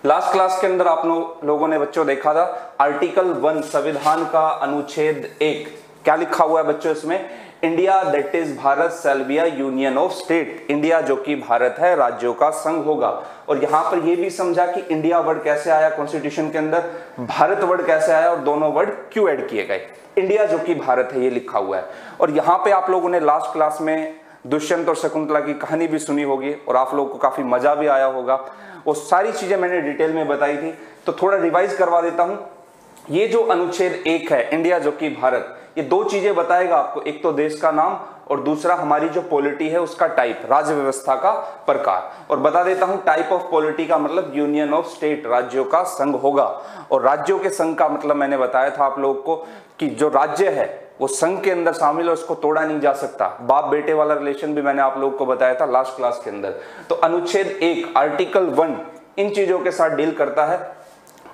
Last class के अंदर आप लोगों ने बच्चों देखा था आर्टिकल 1 संविधान का अनुच्छेद 1 क्या लिखा हुआ है बच्चों इसमें, India that is Bharat shall be a union of state, India जो कि भारत है राज्यों का संघ होगा। और यहां पर यह भी समझा कि इंडिया वर्ड कैसे आया कॉन्स्टिट्यूशन के अंदर, भारत वर्ड कैसे आया और दोनों वर्ड क्यों ऐड किए गए, इंडिया जो कि भारत है ये लिखा हुआ है। और यहां पे आप लोगों ने लास्ट क्लास में दुष्यंत और शकुंतला की कहानी भी सुनी होगी और आप लोगों को काफी मजा भी आया होगा। वो सारी चीजें मैंने डिटेल में बताई थी, तो थोड़ा रिवाइज करवा देता हूं। ये जो अनुच्छेद 1 है इंडिया जो कि भारत, ये दो चीजें बताएगा आपको, एक तो देश का नाम और दूसरा हमारी जो पॉलिटी है उसका टाइप, राज्य व्यवस्था का प्रकार। और बता देता हूं टाइप ऑफ पॉलिटी का मतलब यूनियन ऑफ स्टेट, राज्यों का संघ होगा। और राज्यों के संघ का मतलब मैंने बताया था आप लोगों को कि जो राज्य है वो संघ के अंदर शामिल है, उसको तोड़ा नहीं जा सकता। बाप बेटे वाला रिलेशन भी मैंने आप लोगों को बताया था लास्ट क्लास के अंदर। तो अनुच्छेद 1 आर्टिकल 1 इन चीजों के साथ डील करता है।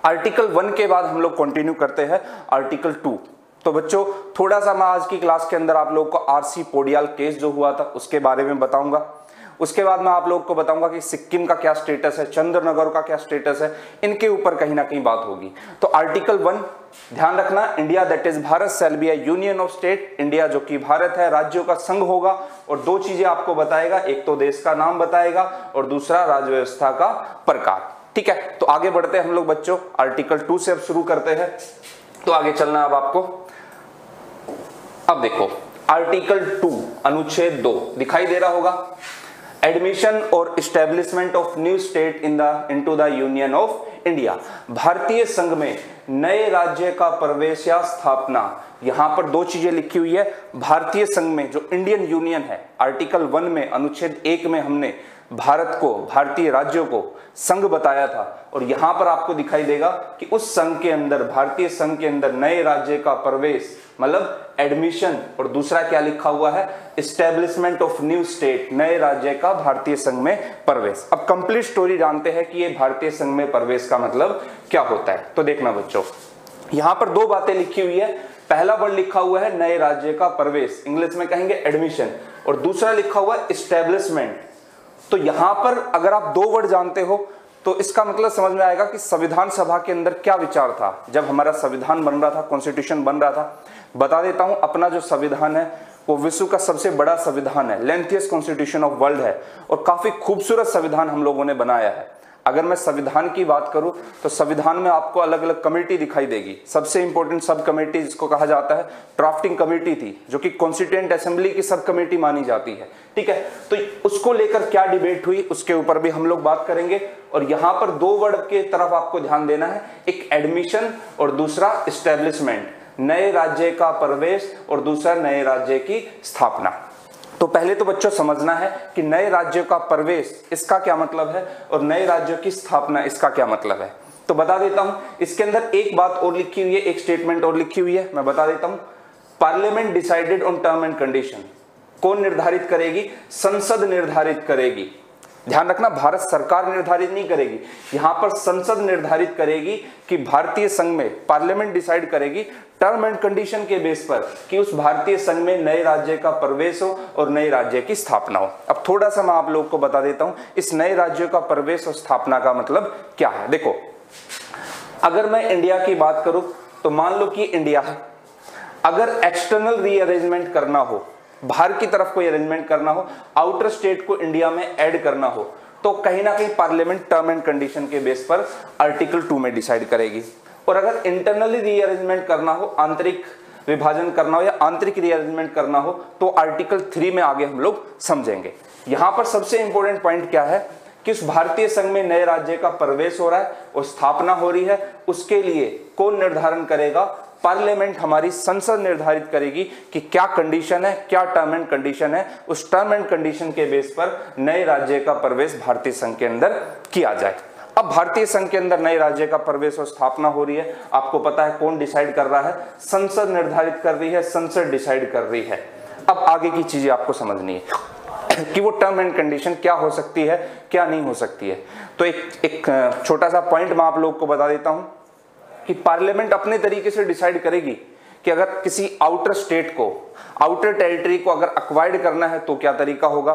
आर्टिकल 1 के बाद हम लोग कंटिन्यू करते हैं आर्टिकल 2। तो बच्चों थोड़ा सा मैं आज की क्लास के अंदर आप लोगों को आरसी पोडियाल केस जो हुआ था उसके बारे में बताऊंगा। उसके बाद मैं आप लोगों को बताऊंगा कि सिक्किम का क्या स्टेटस है, चंद्रनगर का क्या स्टेटस है, इनके ऊपर कहीं ना कहीं बात होगी। तो आर्टिकल 1 ध्यान रखना, India that is Bharat shall be a union of state, India जो कि भारत है राज्यों का संघ होगा। और दो चीजें आपको बताएगा, एक तो देश का नाम बताएगा और दूसरा राज्य व्यवस्था का प्रकार। ठीक है, तो आगे बढ़ते हैं हम लोग बच्चों, आर्टिकल 2 से अब शुरू करते हैं। तो आगे चलना अब आपको। अब देखो आर्टिकल 2 अनुच्छेद 2 दिखाई दे रहा होगा, एडमिशन और establishment of new state into the union of India, भारतीय संघ में नए राज्य का प्रवेश या स्थापना। यहां पर दो चीजें लिखी हुई है, भारतीय संघ में जो इंडियन यूनियन है, आर्टिकल 1 में अनुच्छेद 1 में हमने भारत को, भारतीय राज्यों को संघ बताया था। और यहां पर आपको दिखाई देगा कि उस संघ के अंदर, भारतीय संघ के अंदर नए राज्य का प्रवेश मतलब एडमिशन, और दूसरा क्या लिखा हुआ है, एस्टेब्लिशमेंट ऑफ न्यू स्टेट, नए राज्य का भारतीय संघ में प्रवेश। अब कंप्लीट स्टोरी जानते हैं कि ये भारतीय संघ में प्रवेश का मतलब क्या होता है। तो देखना बच्चों, यहां पर दो बातें लिखी हुई है। पहला वर्ड लिखा हुआ है नए राज्य का प्रवेश, इंग्लिश में कहेंगे एडमिशन, और दूसरा लिखा हुआ है एस्टेब्लिशमेंट। तो यहां पर अगर आप दो वर्ड जानते हो तो इसका मतलब समझ में आएगा कि संविधान सभा के अंदर क्या विचार था जब हमारा संविधान बन रहा था, कॉन्स्टिट्यूशन बन रहा था। बता देता हूं, अपना जो संविधान है वो विश्व का सबसे बड़ा संविधान है, लेंथिएस्ट कॉन्स्टिट्यूशन ऑफ वर्ल्ड है, और काफी खूबसूरत संविधान हम लोगों ने बनाया है। अगर मैं संविधान की बात करूं तो संविधान में आपको अलग अलग कमेटी दिखाई देगी। सबसे इंपॉर्टेंट सब कमेटी जिसको कहा जाता है ड्राफ्टिंग कमेटी थी, जो कि कॉन्स्टिट्यूएंट असेंबली की सब कमेटी मानी जाती है। ठीक है, तो उसको लेकर क्या डिबेट हुई उसके ऊपर भी हम लोग बात करेंगे। और यहां पर दो वर्ड के तरफ आपको ध्यान देना है, एक एडमिशन और दूसरा एस्टेब्लिशमेंट, नए राज्य का प्रवेश और दूसरा नए राज्य की स्थापना। तो पहले तो बच्चों समझना है कि नए राज्यों का प्रवेश इसका क्या मतलब है और नए राज्यों की स्थापना इसका क्या मतलब है। तो बता देता हूं, इसके अंदर एक बात और लिखी हुई है, एक स्टेटमेंट और लिखी हुई है, मैं बता देता हूं। Parliament decided on term and condition, कौन निर्धारित करेगी, संसद निर्धारित करेगी। ध्यान रखना, भारत सरकार निर्धारित नहीं करेगी, यहां पर संसद निर्धारित करेगी कि भारतीय संघ में, पार्लियामेंट डिसाइड करेगी टर्म एंड कंडीशन के बेस पर कि उस भारतीय संघ में नए राज्य का प्रवेश हो और नए राज्य की स्थापना हो। अब थोड़ा सा मैं आप लोगों को बता देता हूं इस नए राज्यों का प्रवेश और स्थापना का मतलब क्या है। देखो, अगर मैं इंडिया की बात करूं तो मान लो कि इंडिया है, अगर एक्सटर्नल रीअरेंजमेंट करना हो, बाहर की तरफ कोई अरेंजमेंट करना हो, आउटर स्टेट को इंडिया में ऐड करना हो, तो कहीं ना कहीं पार्लियामेंट टर्म एंड कंडीशन के बेस पर आर्टिकल 2 में डिसाइड करेगी। और अगर इंटरनली रीअरेंजमेंट करना हो, आंतरिक विभाजन करना हो या आंतरिक रीअरेंजमेंट करना हो, तो आर्टिकल 3 में आगे हम लोग समझेंगे। यहां पर सबसे इंपॉर्टेंट पॉइंट क्या है कि उस भारतीय संघ में नए राज्य का प्रवेश हो रहा है और स्थापना हो रही है, उसके लिए कौन निर्धारण करेगा, पार्लियामेंट, हमारी संसद निर्धारित करेगी कि क्या कंडीशन है, क्या टर्म एंड कंडीशन है। उस टर्म एंड कंडीशन के बेस पर नए राज्य का प्रवेश भारतीय संघ के अंदर किया जाए। अब भारतीय संघ के अंदर नए राज्य का प्रवेश और स्थापना हो रही है, आपको पता है कौन डिसाइड कर रहा है, संसद निर्धारित कर रही है, संसद डिसाइड कर रही है। अब आगे की चीजें आपको समझनी है कि वो टर्म एंड कंडीशन क्या हो सकती है, क्या नहीं हो सकती है। तो एक छोटा सा पॉइंट मैं आप लोग को बता देता हूं कि पार्लियामेंट अपने तरीके से डिसाइड करेगी कि अगर किसी आउटर स्टेट को, आउटर टेरिटरी को अगर अक्वायर्ड करना है तो क्या तरीका होगा,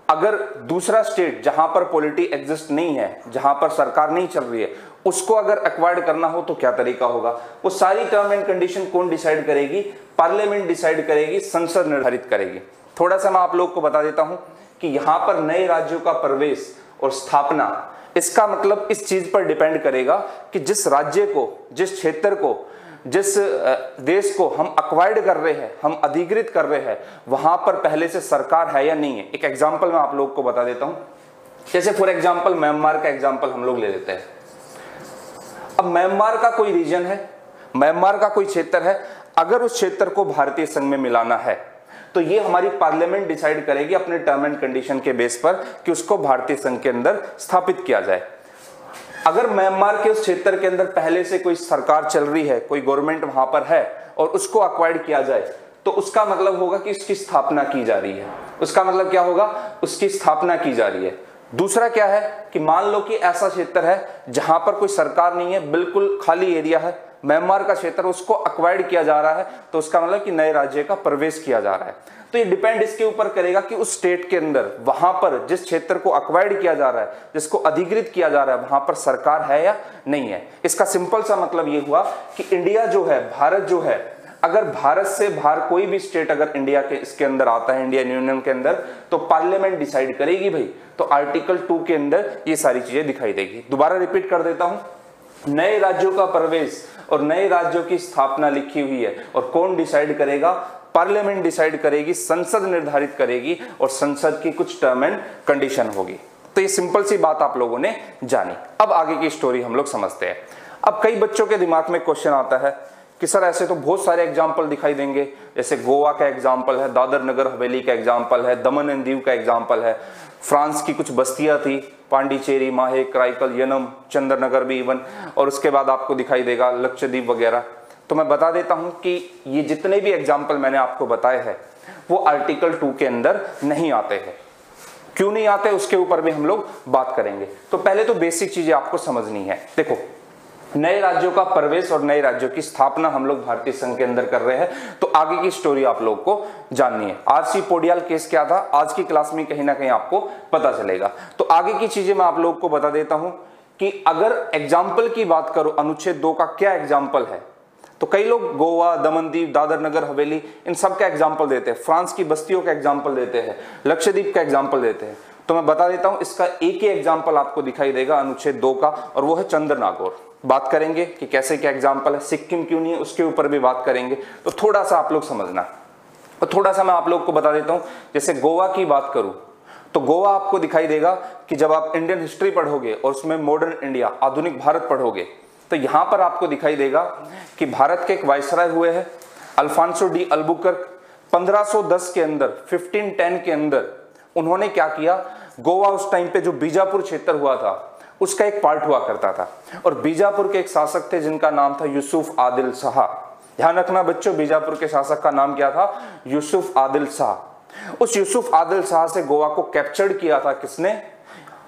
अगर दूसरा स्टेट जहां पर पॉलिटी एग्जिस्ट नहीं है, जहां पर सरकार नहीं चल रही है, उसको अगर एक्वायर्ड करना हो तो क्या तरीका होगा? वो सारी टर्म एंड कंडीशन कौन डिसाइड करेगी? पार्लियामेंट डिसाइड करेगी, संसद निर्धारित करेगी। थोड़ा सा मैं आप लोग को बता देता हूं कि यहां पर नए राज्यों का प्रवेश और स्थापना, इसका मतलब इस चीज पर डिपेंड करेगा कि जिस राज्य को, जिस क्षेत्र को, जिस देश को हम अक्वायर्ड कर रहे हैं, हम अधिकृत कर रहे हैं, वहां पर पहले से सरकार है या नहीं है। एक एग्जांपल मैं आप लोग को बता देता हूं, जैसे फॉर एग्जांपल म्यांमार का एग्जांपल हम लोग ले लेते हैं। अब म्यांमार का कोई रीजन है, म्यांमार का कोई क्षेत्र है, अगर उस क्षेत्र को भारतीय संघ में मिलाना है तो ये हमारी पार्लियामेंट डिसाइड करेगी अपने टर्म एंड कंडीशन के बेस पर कि उसको भारतीय संघ के अंदर स्थापित किया जाए। अगर म्यांमार के उस क्षेत्र के अंदर पहले से कोई सरकार चल रही है, कोई गवर्नमेंट वहां पर है और उसको अक्वायर्ड किया जाए, तो उसका मतलब होगा कि उसकी स्थापना की जा रही है। उसका मतलब क्या होगा? उसकी स्थापना की जा रही है। दूसरा क्या है कि मान लो कि ऐसा क्षेत्र है जहां पर कोई सरकार नहीं है, बिल्कुल खाली एरिया है, म्यांमार का क्षेत्र, उसको अक्वायर्ड किया जा रहा है, तो उसका मतलब कि नए राज्य का प्रवेश किया जा रहा है। तो ये डिपेंड इसके ऊपर करेगा कि उस स्टेट के अंदर, वहां पर जिस क्षेत्र को अक्वायर्ड किया जा रहा है, जिसको अधिकृत किया जा रहा है, वहां पर सरकार है या नहीं है। इसका सिंपल सा मतलब ये हुआ कि इंडिया जो है, भारत जो है, अगर भारत से बाहर कोई भी स्टेट अगर इंडिया के इसके अंदर आता है, इंडियन यूनियन के अंदर, तो पार्लियामेंट डिसाइड करेगी भाई। तो आर्टिकल 2 के अंदर ये सारी चीजें दिखाई देगी। दोबारा रिपीट कर देता हूं, नए राज्यों का प्रवेश और नए राज्यों की स्थापना लिखी हुई है, और कौन डिसाइड करेगा? पार्लियामेंट डिसाइड करेगी, संसद निर्धारित करेगी, और संसद की कुछ टर्म एंड कंडीशन होगी। तो ये सिंपल सी बात आप लोगों ने जानी। अब आगे की स्टोरी हम लोग समझते हैं। अब कई बच्चों के दिमाग में क्वेश्चन आता है कि सर ऐसे तो बहुत सारे एग्जाम्पल दिखाई देंगे, जैसे गोवा का एग्जाम्पल है, दादर नगर हवेली का एग्जाम्पल है, दमन एंड दीव का एग्जाम्पल है, फ्रांस की कुछ बस्तियां थी, पांडिचेरी, माहे, क्राइकल, यनम, चंद्रनगर भी इवन, और उसके बाद आपको दिखाई देगा लक्षद्वीप वगैरह। तो मैं बता देता हूं कि ये जितने भी एग्जाम्पल मैंने आपको बताए हैं वो आर्टिकल 2 के अंदर नहीं आते हैं। क्यों नहीं आते उसके ऊपर भी हम लोग बात करेंगे। तो पहले तो बेसिक चीजें आपको समझनी है। देखो, नए राज्यों का प्रवेश और नए राज्यों की स्थापना हम लोग भारतीय संघ के अंदर कर रहे हैं, तो आगे की स्टोरी आप लोग को जाननी है। आरसी पोडियाल केस क्या था, आज की क्लास में कहीं ना कहीं आपको पता चलेगा। तो आगे की चीजें मैं आप लोग को बता देता हूं कि अगर एग्जाम्पल की बात करो, अनुच्छेद 2 का क्या एग्जाम्पल है, तो कई लोग गोवा, दमन दीव, दादर नगर हवेली, इन सब का एग्जाम्पल देते हैं, फ्रांस की बस्तियों का एग्जाम्पल देते हैं, लक्षद्वीप का एग्जाम्पल देते हैं। तो मैं बता देता हूं, इसका एक ही एग्जाम्पल आपको दिखाई देगा अनुच्छेद 2 का, और वो है चंद्रनागौर। बात करेंगे कि कैसे क्या एग्जाम्पल है, सिक्किम क्यों नहीं है उसके ऊपर भी बात करेंगे। तो थोड़ा सा आप लोग समझना, तो थोड़ा सा मैं आप लोग को बता देता हूं। जैसे गोवा की बात करूं तो गोवा आपको दिखाई देगा कि जब आप इंडियन हिस्ट्री पढ़ोगे और उसमें मॉडर्न इंडिया, आधुनिक भारत पढ़ोगे, तो यहां पर आपको दिखाई देगा कि भारत के एक वायसराय हुए हैं अल्फांसो डी अल्बुकर्क। 1510 के अंदर, 1510 के अंदर उन्होंने क्या किया, गोवा उस टाइम पे जो बीजापुर क्षेत्र हुआ था उसका एक पार्ट हुआ करता था, और बीजापुर के एक शासक थे जिनका नाम था यूसुफ आदिल शाह। ध्यान रखना बच्चों, बीजापुर के शासक का नाम क्या था? यूसुफ आदिल शाह। उस यूसुफ आदिल शाह से गोवा को कैप्चर्ड किया था किसने?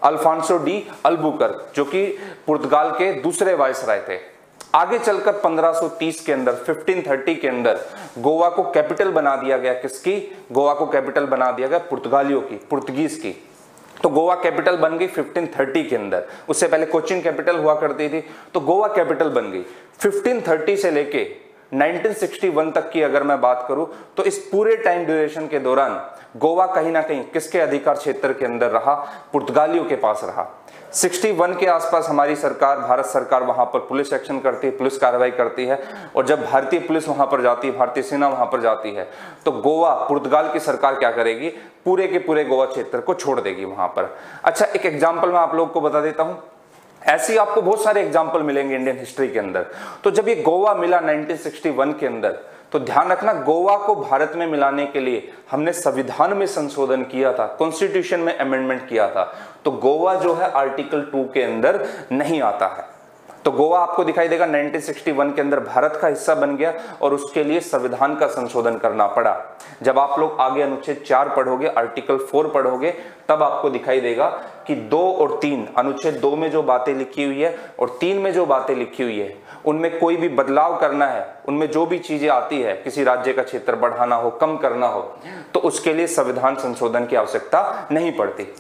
अल्फांसो डी अल्बुकर्क, जो कि पुर्तगाल के दूसरे वायसराय थे। आगे चलकर 1530 के अंदर, 1530 के अंदर गोवा को कैपिटल बना दिया गया। किसकी? गोवा को कैपिटल बना दिया गया पुर्तगालियों की, पुर्तगीज की। तो गोवा कैपिटल बन गई 1530 के अंदर। उससे पहले कोचिन कैपिटल हुआ करती थी, तो गोवा कैपिटल बन गई। 1530 से लेके 1961 तक की अगर मैं बात करूं तो इस पूरे टाइम ड्यूरेशन के दौरान गोवा कहीं ना कहीं किसके अधिकार क्षेत्र के अंदर रहा? पुर्तगालियों के पास रहा। 61 के आसपास हमारी सरकार, भारत सरकार वहां पर पुलिस एक्शन करती है, पुलिस कार्रवाई करती है, और जब भारतीय पुलिस वहां पर जाती है, भारतीय सेना वहां पर जाती है, तो गोवा, पुर्तगाल की सरकार क्या करेगी? पूरे के पूरे गोवा क्षेत्र को छोड़ देगी वहां पर। अच्छा, एक एग्जाम्पल मैं आप लोग को बता देता हूं। ऐसी आपको बहुत सारे एग्जाम्पल मिलेंगे इंडियन हिस्ट्री के अंदर। तो जब ये गोवा मिला 1961 के अंदर, तो ध्यान रखना, गोवा को भारत में मिलाने के लिए हमने संविधान में संशोधन किया था, कॉन्स्टिट्यूशन में अमेंडमेंट किया था। तो गोवा जो है आर्टिकल 2 के अंदर नहीं आता है। तो गोवा आपको दिखाई देगा 1961 के अंदर भारत का हिस्सा बन गया और उसके लिए संविधान का संशोधन करना पड़ा। जब आप लोग आगे अनुच्छेद 4 पढ़ोगे, आर्टिकल 4 पढ़ोगे, तब आपको दिखाई देगा कि 2 और 3, अनुच्छेद 2 में जो बातें लिखी हुई है और 3 में जो बातें लिखी हुई है, उनमें कोई भी बदलाव करना है, उनमें जो भी चीजें आती है, किसी राज्य का क्षेत्र बढ़ाना हो, कम करना हो, तो उसके लिए संविधान संशोधन की आवश्यकता नहीं पड़ती।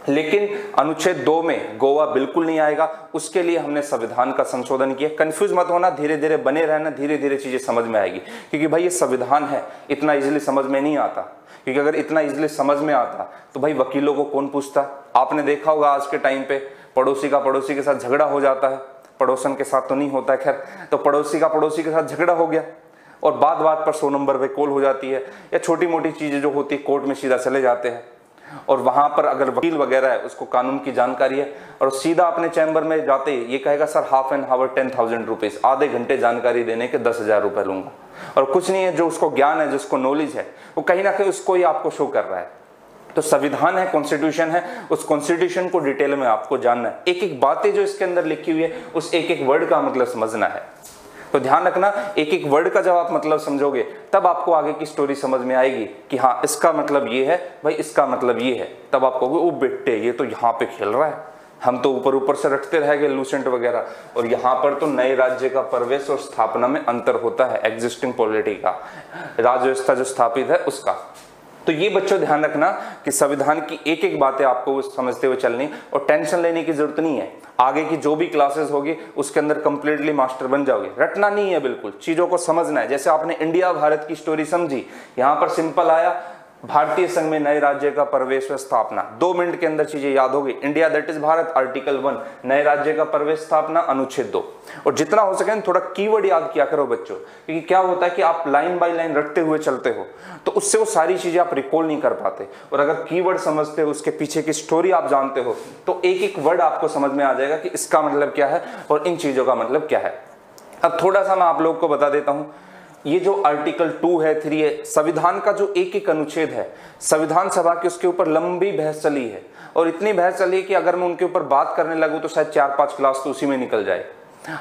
लेकिन अनुच्छेद 2 में गोवा बिल्कुल नहीं आएगा, उसके लिए हमने संविधान का संशोधन किया। कंफ्यूज मत होना, धीरे धीरे बने रहना, धीरे धीरे चीजें समझ में आएगी, क्योंकि भाई ये संविधान है, इतना इजीली समझ में नहीं आता। क्योंकि अगर इतना इजीली समझ में आता तो भाई वकीलों को कौन पूछता। आपने देखा होगा आज के टाइम पे पड़ोसी का पड़ोसी के साथ झगड़ा हो जाता है, पड़ोसन के साथ तो नहीं होता है खैर, तो पड़ोसी का पड़ोसी के साथ झगड़ा हो गया और बात बात पर 100 नंबर पे कॉल हो जाती है, या छोटी मोटी चीजें जो होती है कोर्ट में सीधा चले जाते हैं। और वहां पर अगर वकील वगैरह है, उसको कानून की जानकारी है और सीधा अपने चैम्बर में जाते ही ये कहेगा sir half an hour 10,000 rupees, आधे घंटे जानकारी देने के 10,000 रुपए लूंगा। और कुछ नहीं है, जो उसको ज्ञान है, जिसको नॉलेज है, वो कहीं ना कहीं उसको ही आपको शो कर रहा है। तो संविधान है, कॉन्स्टिट्यूशन है, उस कॉन्स्टिट्यूशन को डिटेल में आपको जानना है। एक एक बातें जो इसके अंदर लिखी हुई है, उस एक एक वर्ड का मतलब समझना है। तो ध्यान रखना, एक एक वर्ड का जब आप मतलब समझोगे तब आपको आगे की स्टोरी समझ में आएगी कि हाँ इसका मतलब ये है, भाई इसका मतलब ये है। तब आप कहोगे ओ बेटे ये तो यहाँ पे खेल रहा है, हम तो ऊपर ऊपर से रटते रह गए लूसेंट वगैरह, और यहाँ पर तो नए राज्य का प्रवेश और स्थापना में अंतर होता है, एग्जिस्टिंग पॉलिटी का, राज्य व्यवस्था जो स्थापित है उसका। तो ये बच्चों ध्यान रखना कि संविधान की एक एक बातें आपको समझते हुए चलनी, और टेंशन लेने की जरूरत नहीं है। आगे की जो भी क्लासेस होगी उसके अंदर कंप्लीटली मास्टर बन जाओगे। रटना नहीं है, बिल्कुल चीजों को समझना है। जैसे आपने इंडिया भारत की स्टोरी समझी, यहां पर सिंपल आया भारतीय संघ में नए राज्य का प्रवेश व स्थापना, 2 मिनट के अंदर चीजें याद हो गई। India that is Bharat, article 1, नए राज्य का प्रवेश स्थापना, अनुच्छेद 2। और जितना हो सके थोड़ा कीवर्ड याद किया करो बच्चों, क्योंकि क्या होता है कि आप लाइन बाय लाइन रटते हुए चलते हो तो उससे वो सारी चीजें आप रिकॉल नहीं कर पाते। और अगर कीवर्ड समझते हो, उसके पीछे की स्टोरी आप जानते हो, तो एक एक वर्ड आपको समझ में आ जाएगा कि इसका मतलब क्या है और इन चीजों का मतलब क्या है। अब थोड़ा सा मैं आप लोग को बता देता हूं, ये जो आर्टिकल 2 है, 3 है, संविधान का जो एक एक अनुच्छेद है, संविधान सभा की उसके ऊपर लंबी बहस चली है। और इतनी बहस चली है कि अगर मैं उनके ऊपर बात करने लगूं तो शायद 4-5 क्लास तो उसी में निकल जाए।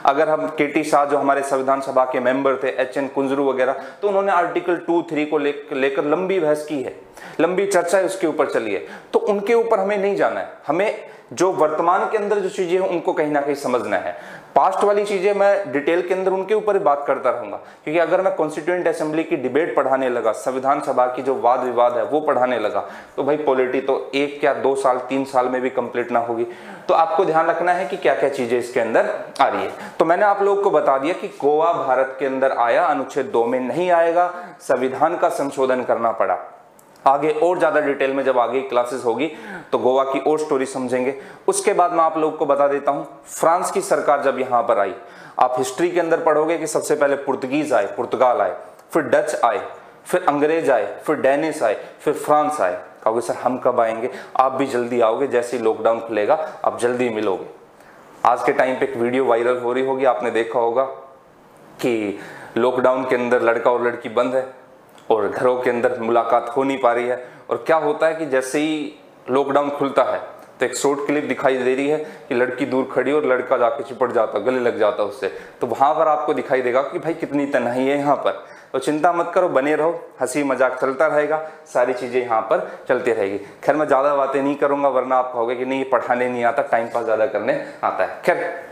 अगर हम केटी शाह जो हमारे संविधान सभा के मेंबर थे, एच.एन. कुंजरू वगैरह, तो उन्होंने आर्टिकल 2, 3 को लेकर लंबी बहस की है, लंबी चर्चा उसके ऊपर चली है। तो उनके ऊपर हमें नहीं जाना है, हमें जो वर्तमान के अंदर जो चीजें हैं उनको कहीं ना कहीं समझना है। पास्ट वाली चीजें मैं डिटेल के अंदर उनके ऊपर ही बात करता रहूंगा, क्योंकि अगर मैं कॉन्स्टिट्यूएंट असेंबली की डिबेट पढ़ाने लगा, संविधान सभा की जो वाद विवाद है वो पढ़ाने लगा, तो भाई पॉलिटी तो 1 या 2 साल 3 साल में भी कंप्लीट ना होगी। तो आपको ध्यान रखना है कि क्या क्या चीजें इसके अंदर आ रही है। तो मैंने आप लोगों को बता दिया कि गोवा भारत के अंदर आया, अनुच्छेद 2 में नहीं आएगा, संविधान का संशोधन करना पड़ा। आगे और ज्यादा डिटेल में जब आगे क्लासेस होगी तो गोवा की और स्टोरी समझेंगे। उसके बाद मैं आप लोगों को बता देता हूं, फ्रांस की सरकार जब यहां पर आई, आप हिस्ट्री के अंदर पढ़ोगे कि सबसे पहले पुर्तगीज आए, पुर्तगाल आए, फिर डच आए, फिर अंग्रेज आए, फिर डेनिश आए, फिर फ्रांस आए। कहोगे सर हम कब आएंगे? आप भी जल्दी आओगे, जैसे ही लॉकडाउन खुलेगा आप जल्दी मिलोगे। आज के टाइम पे एक वीडियो वायरल हो रही होगी, आपने देखा होगा कि लॉकडाउन के अंदर लड़का और लड़की बंद है और घरों के अंदर मुलाकात हो नहीं पा रही है। और क्या होता है कि जैसे ही लॉकडाउन खुलता है तो एक शॉर्ट क्लिप दिखाई दे रही है कि लड़की दूर खड़ी और लड़का जाके चिपट जाता, गले लग जाता उससे। तो वहां पर आपको दिखाई देगा कि भाई कितनी तन्हाई है यहाँ पर। तो चिंता मत करो, बने रहो, हंसी मजाक चलता रहेगा, सारी चीजें यहाँ पर चलती रहेगी। खैर मैं ज्यादा बातें नहीं करूंगा, वरना आप कहोगे कि नहीं ये पढ़ाने नहीं आता, टाइम पास ज्यादा करने आता है। खैर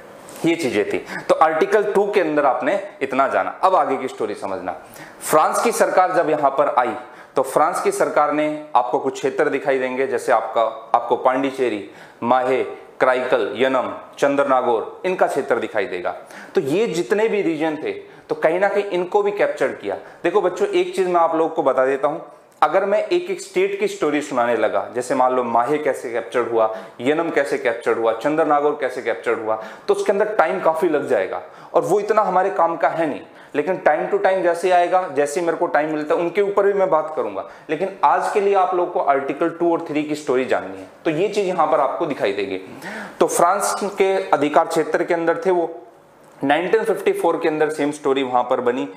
ये चीजें थी। तो आर्टिकल 2 के अंदर आपने इतना जाना। अब आगे की स्टोरी समझना। फ्रांस की सरकार जब यहां पर आई तो फ्रांस की सरकार ने, आपको कुछ क्षेत्र दिखाई देंगे, जैसे आपको पांडिचेरी, माहे, क्राइकल, यनम, चंद्रनागौर, इनका क्षेत्र दिखाई देगा। तो ये जितने भी रीजन थे तो कहीं ना कहीं इनको भी कैप्चर किया। देखो बच्चों, एक चीज मैं आप लोगों को बता देता हूं, अगर मैं एक एक स्टेट की स्टोरी सुनाने लगा, जैसे मान लो माहे कैसे कैप्चर हुआ, यनम कैसे कैप्चर हुआ, चंद्रनागौर कैसे कैप्चर हुआ, तो उसके अंदर टाइम काफी लग जाएगा और वो इतना हमारे काम का है नहीं। लेकिन टाइम टू टाइम जैसे आएगा, जैसे मेरे को टाइम मिलता है उनके ऊपर भी मैं बात करूंगा। लेकिन आज के लिए आप लोग को आर्टिकल 2 और 3 की स्टोरी जाननी है, तो ये चीज यहां पर आपको दिखाई देगी। तो फ्रांस के अधिकार क्षेत्र के अंदर थे वो, 1954 के अंदर सेम स्टोरी वहां पर बनी।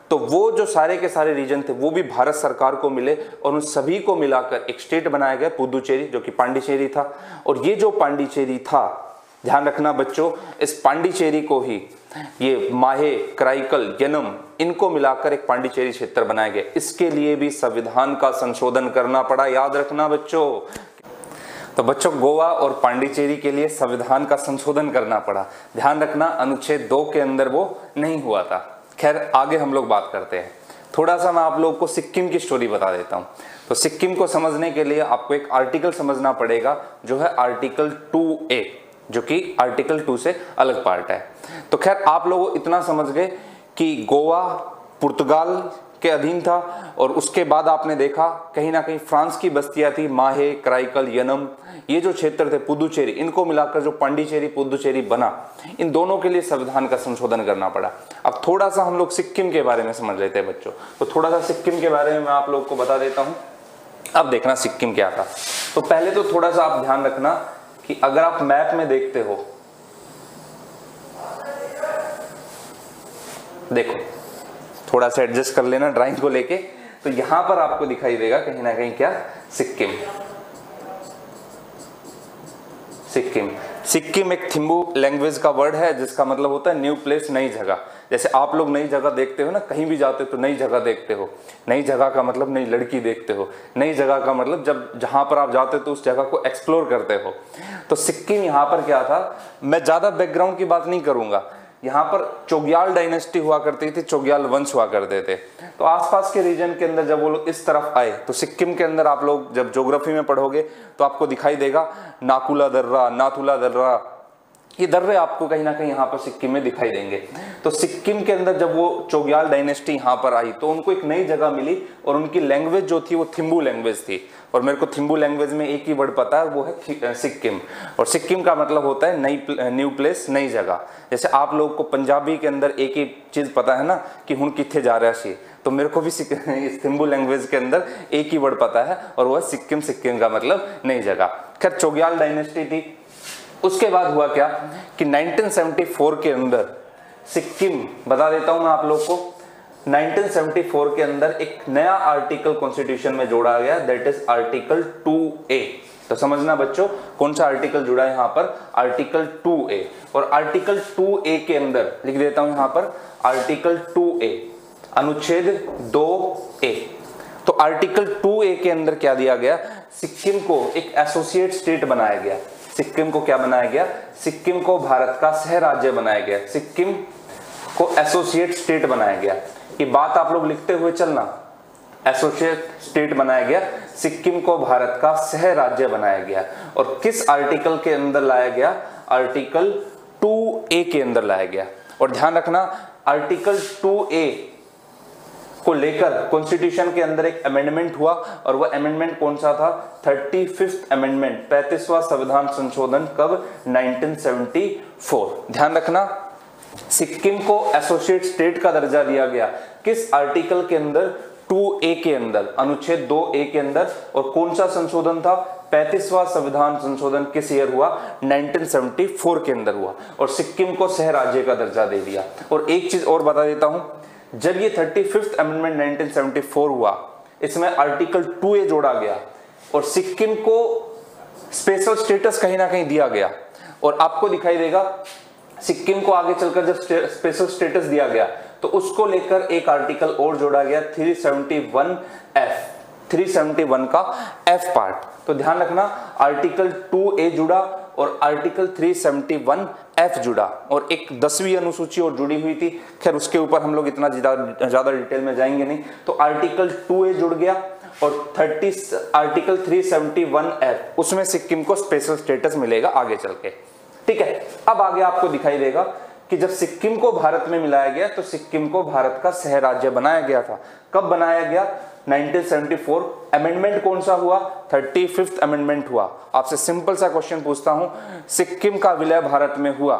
तो वो जो सारे के सारे रीजन थे वो भी भारत सरकार को मिले और उन सभी को मिलाकर एक स्टेट बनाया गया, पुदुचेरी, जो कि पांडिचेरी था। और ये जो पांडिचेरी था ध्यान रखना बच्चों, इस पांडिचेरी को ही ये माहे, कराईकल, यनम, इनको मिलाकर एक पांडिचेरी क्षेत्र बनाया गया। इसके लिए भी संविधान का संशोधन करना पड़ा, याद रखना बच्चों। तो बच्चों गोवा और पांडिचेरी के लिए संविधान का संशोधन करना पड़ा। ध्यान रखना अनुच्छेद 2 के अंदर वो नहीं हुआ था। खैर आगे हम लोग बात करते हैं। थोड़ा सा मैं आप लोगों को सिक्किम की स्टोरी बता देता हूँ। तो सिक्किम को समझने के लिए आपको एक आर्टिकल समझना पड़ेगा, जो है आर्टिकल 2A, जो कि आर्टिकल 2 से अलग पार्ट है। तो खैर आप लोग इतना समझ गए कि गोवा पुर्तगाल के अधीन था, और उसके बाद आपने देखा कहीं ना कहीं फ्रांस की बस्तियां थी, माहे, कराईकल, यनम, ये जो क्षेत्र थे, पुदुचेरी, इनको मिलाकर जो पांडिचेरी पुदुचेरी बना, इन दोनों के लिए संविधान का संशोधन करना पड़ा। अब थोड़ा सा हम लोग सिक्किम के बारे में समझ लेते हैं बच्चों। तो थोड़ा सा सिक्किम के बारे में मैं आप लोग को बता देता हूं। अब देखना सिक्किम क्या था। तो पहले तो थोड़ा सा आप ध्यान रखना कि अगर आप मैप में देखते हो, देखो थोड़ा सा एडजस्ट कर लेना ड्राइंग को लेके, तो यहां पर आपको दिखाई देगा कहीं ना कहीं क्या, सिक्किम। सिक्किम सिक्किम एक थिम्बू लैंग्वेज का वर्ड है, जिसका मतलब होता है न्यू प्लेस, नई जगह। जैसे आप लोग नई जगह देखते हो ना, कहीं भी जाते हो तो नई जगह देखते हो। नई जगह का मतलब नई लड़की देखते हो। नई जगह का मतलब जब जहां पर आप जाते हो तो उस जगह को एक्सप्लोर करते हो। तो सिक्किम यहाँ पर क्या था, मैं ज्यादा बैकग्राउंड की बात नहीं करूंगा। यहाँ पर चोग्याल डायनेस्टी हुआ करती थी, चोग्याल वंश हुआ करते थे। तो आसपास के रीजन के अंदर जब वो लोग इस तरफ आए, तो सिक्किम के अंदर आप लोग जब ज्योग्राफी में पढ़ोगे तो आपको दिखाई देगा नाकुला दर्रा, नाथुला दर्रा, ये दर्रे आपको कहीं ना कहीं यहाँ पर सिक्किम में दिखाई देंगे। तो सिक्किम के अंदर जब वो चोग्याल डायनेस्टी यहाँ पर आई तो उनको एक नई जगह मिली, और उनकी लैंग्वेज जो थी वो थिम्बू लैंग्वेज थी। और मेरे को थिम्बू लैंग्वेज में एक ही वर्ड पता है, वो है सिक्किम। और सिक्किम का मतलब होता है नई, न्यू प्लेस, नई जगह। जैसे आप लोग को पंजाबी के अंदर एक ही चीज पता है ना कि हुण किथे जा रहा सी, तो मेरे को भी थिम्बू लैंग्वेज के अंदर एक ही वर्ड पता है, और वो है सिक्किम। सिक्किम का मतलब नई जगह। खैर चोग्याल डायनेस्टी थी। उसके बाद हुआ क्या कि 1974 के अंदर सिक्किम, बता देता हूं मैं आप लोग को, 1974 के अंदर एक नया आर्टिकल कॉन्स्टिट्यूशन में जोड़ा गया, दैट इज आर्टिकल 2A। तो समझना बच्चों कौन सा आर्टिकल जुड़ा है यहाँ पर, आर्टिकल 2A। और आर्टिकल 2A के अंदर लिख देता हूं यहाँ पर, आर्टिकल 2A अनुच्छेद 2A। तो आर्टिकल 2A के अंदर क्या दिया गया, सिक्किम को एक एसोसिएट स्टेट बनाया गया। सिक्किम को क्या बनाया गया, सिक्किम को भारत का सह राज्य बनाया गया। सिक्किम को एसोसिएट स्टेट बनाया गया। ये बात आप लोग लिखते हुए चलना, एसोसिएट स्टेट बनाया गया, सिक्किम को भारत का सह राज्य बनाया गया। और किस आर्टिकल के अंदर लाया गया, आर्टिकल 2A के अंदर लाया गया। और ध्यान रखना आर्टिकल 2A को लेकर कॉन्स्टिट्यूशन के अंदर एक अमेंडमेंट हुआ, और वह अमेंडमेंट कौन सा था, 35th अमेंडमेंट, 35वां संविधान संशोधन। कब, 1974। ध्यान रखना सिक्किम को एसोसिएट स्टेट का दर्जा दिया गया, किस आर्टिकल के अंदर, 2A के अंदर, अनुच्छेद 2A के अंदर। और कौन सा संशोधन था, 35वां संविधान संशोधन। किस ईयर हुआ, 1974 के अंदर हुआ, और सिक्किम को सह राज्य का दर्जा दे दिया। और एक चीज और बता देता हूं, जब ये 35th अमेंडमेंट 1974 हुआ, इसमें आर्टिकल 2A जोड़ा गया, और सिक्किम को स्पेशल स्टेटस कहीं ना कहीं दिया गया। और आपको दिखाई देगा सिक्किम को आगे चलकर जब स्पेशल स्टेटस दिया गया, तो उसको लेकर एक आर्टिकल और जोड़ा गया, 371F, 371 का F पार्ट। तो ध्यान रखना आर्टिकल 2A जुड़ा और आर्टिकल 371F जुड़ा, और एक 10वीं अनुसूची और जुड़ी हुई थी। खैर उसके ऊपर हम लोग इतना ज्यादा डिटेल में जाएंगे नहीं। तो आर्टिकल 2A जुड़ गया, और आर्टिकल 371F, उसमें सिक्किम को स्पेशल स्टेटस मिलेगा आगे चल के। ठीक है, अब आगे आपको दिखाई देगा कि जब सिक्किम को भारत में मिलाया गया, तो सिक्किम को भारत का सह राज्य बनाया गया था। कब बनाया गया, 1974। अमेंडमेंट कौन सा हुआ, 35th अमेंडमेंट हुआ। आपसे सिंपल सा क्वेश्चन पूछता हूं, सिक्किम का विलय भारत में हुआ,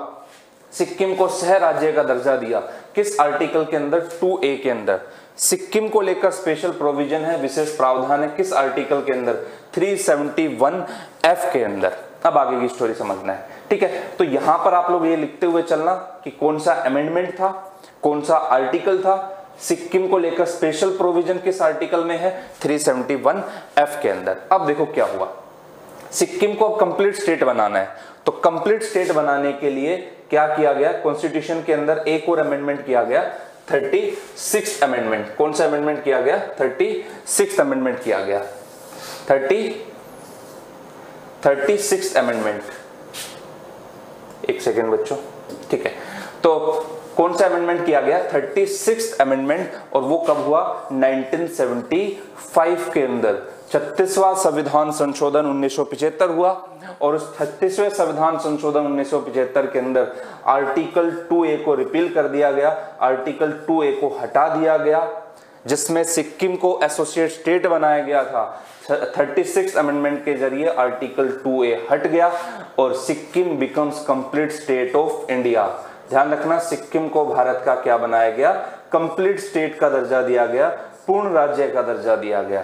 सिक्किम को सह राज्य का दर्जा दिया, किस आर्टिकल के अंदर, 2A के अंदर। सिक्किम को लेकर स्पेशल प्रोविजन है, विशेष प्रावधान है, किस आर्टिकल के अंदर, 371F के अंदर। अब आगे की स्टोरी समझना है। ठीक है, तो यहां पर आप लोग ये लिखते हुए चलना कि कौन सा अमेंडमेंट था, कौन सा आर्टिकल था, सिक्किम को लेकर स्पेशल प्रोविजन किस आर्टिकल में है, 371F के अंदर। अब देखो क्या हुआ, सिक्किम को अब कंप्लीट स्टेट बनाना है, तो कंप्लीट स्टेट बनाने के लिए क्या किया गया, कॉन्स्टिट्यूशन के अंदर एक और अमेंडमेंट किया गया, 36 अमेंडमेंट। कौन सा अमेंडमेंट किया गया, 36 अमेंडमेंट किया गया, 36 अमेंडमेंट। एक सेकेंड बच्चों, ठीक है, तो कौन सा अमेंडमेंट किया गया, 36 अमेंडमेंट, और वो कब हुआ, 1975 के अंदर 36वां संविधान संशोधन 1975 हुआ, और उस 36वें संविधान संशोधन 1975 के अंदर आर्टिकल 2A को रिपील कर दिया गया, आर्टिकल 2A को हटा दिया गया, जिसमें सिक्किम को एसोसिएट स्टेट बनाया गया था। 36 अमेंडमेंट के जरिए आर्टिकल 2A हट गया और Sikkim becomes complete state of India. ध्यान रखना, सिक्किम को भारत का क्या बनाया गया, कंप्लीट स्टेट का दर्जा दिया गया, पूर्ण राज्य का दर्जा दिया गया।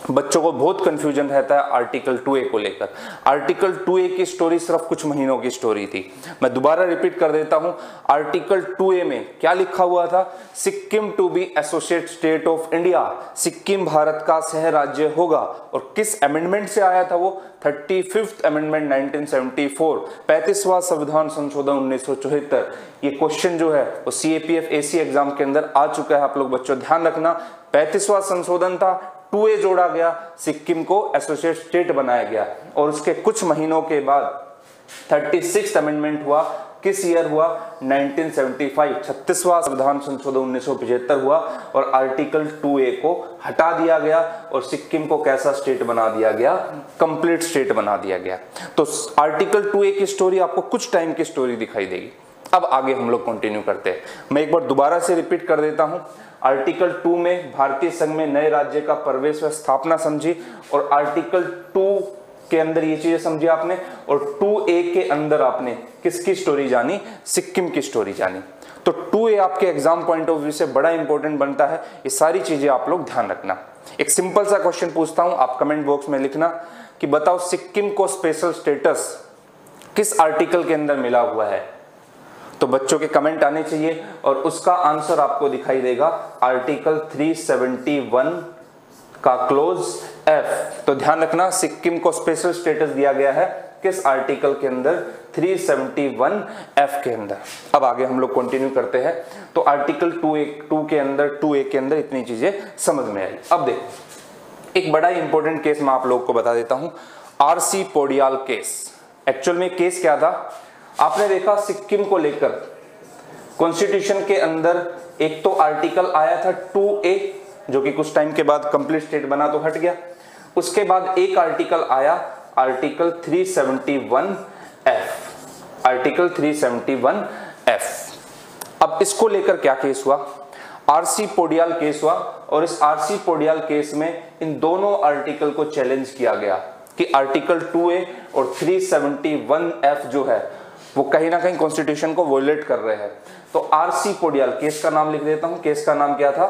बच्चों को बहुत कंफ्यूजन रहता है आर्टिकल 2A को लेकर। आर्टिकल 2A की स्टोरी सिर्फ कुछ महीनों की स्टोरी थी। मैं दोबारा रिपीट कर देता हूं, आर्टिकल 2A में क्या लिखा हुआ था, Sikkim to be associate state of India, Sikkim Bharat का सह राज्य होगा। और किस अमेंडमेंट से आया था वो, 35th अमेंडमेंट 1974, 35वां संविधान संशोधन 1974। ये क्वेश्चन जो है वो CAPF AC एग्जाम के अंदर आ चुका है। आप लोग बच्चों ध्यान रखना, 35वां संशोधन था, 2A जोड़ा गया, सिक्किम को एसोसिएट स्टेट बनाया गया, और उसके कुछ महीनों के बाद 36 अमेंडमेंट हुआ। किस ईयर हुआ, 1975, 36वां संविधान संशोधन 1975 हुआ, और आर्टिकल 2A को हटा दिया गया और सिक्किम को कैसा स्टेट बना दिया गया, कंप्लीट स्टेट बना दिया गया। तो आर्टिकल 2A की स्टोरी आपको कुछ टाइम की स्टोरी दिखाई देगी। अब आगे हम लोग कंटिन्यू करते हैं। मैं एक बार दोबारा से रिपीट कर देता हूं, आर्टिकल 2 में भारतीय संघ में नए राज्य का प्रवेश व स्थापना समझी, और आर्टिकल 2 के अंदर ये चीजें समझी आपने, और 2A के अंदर आपने किसकी स्टोरी जानी, सिक्किम की स्टोरी जानी। तो 2A आपके एग्जाम पॉइंट ऑफ व्यू से बड़ा इंपॉर्टेंट बनता है। ये सारी चीजें आप लोग ध्यान रखना। एक सिंपल सा क्वेश्चन पूछता हूं, आप कमेंट बॉक्स में लिखना कि बताओ सिक्किम को स्पेशल स्टेटस किस आर्टिकल के अंदर मिला हुआ है। तो बच्चों के कमेंट आने चाहिए, और उसका आंसर आपको दिखाई देगा आर्टिकल 371 का क्लोज F। तो ध्यान रखना, सिक्किम को स्पेशल स्टेटस दिया गया है किस आर्टिकल के अंदर, 371 F के अंदर। अब आगे हम लोग कंटिन्यू करते हैं। तो आर्टिकल 2A के अंदर इतनी चीजें समझ में आई। अब देखो, एक बड़ा इंपॉर्टेंट केस मैं आप लोगों को बता देता हूं, RC पोडियाल केस। एक्चुअल में केस क्या था, आपने देखा सिक्किम को लेकर कॉन्स्टिट्यूशन के अंदर एक तो आर्टिकल आया था 2A, जो कि कुछ टाइम के बाद कंप्लीट स्टेट बना तो हट गया। उसके बाद एक आर्टिकल आया, आर्टिकल 371F, आर्टिकल 371F। अब इसको लेकर क्या केस हुआ, RC पोडियाल केस हुआ, और इस RC पोडियाल केस में इन दोनों आर्टिकल को चैलेंज किया गया कि आर्टिकल 2A और 371F जो है वो कहीं ना कहीं कॉन्स्टिट्यूशन को वोलेट कर रहे हैं। तो RC पोडियाल केस का नाम लिख देता हूं, केस का नाम क्या था,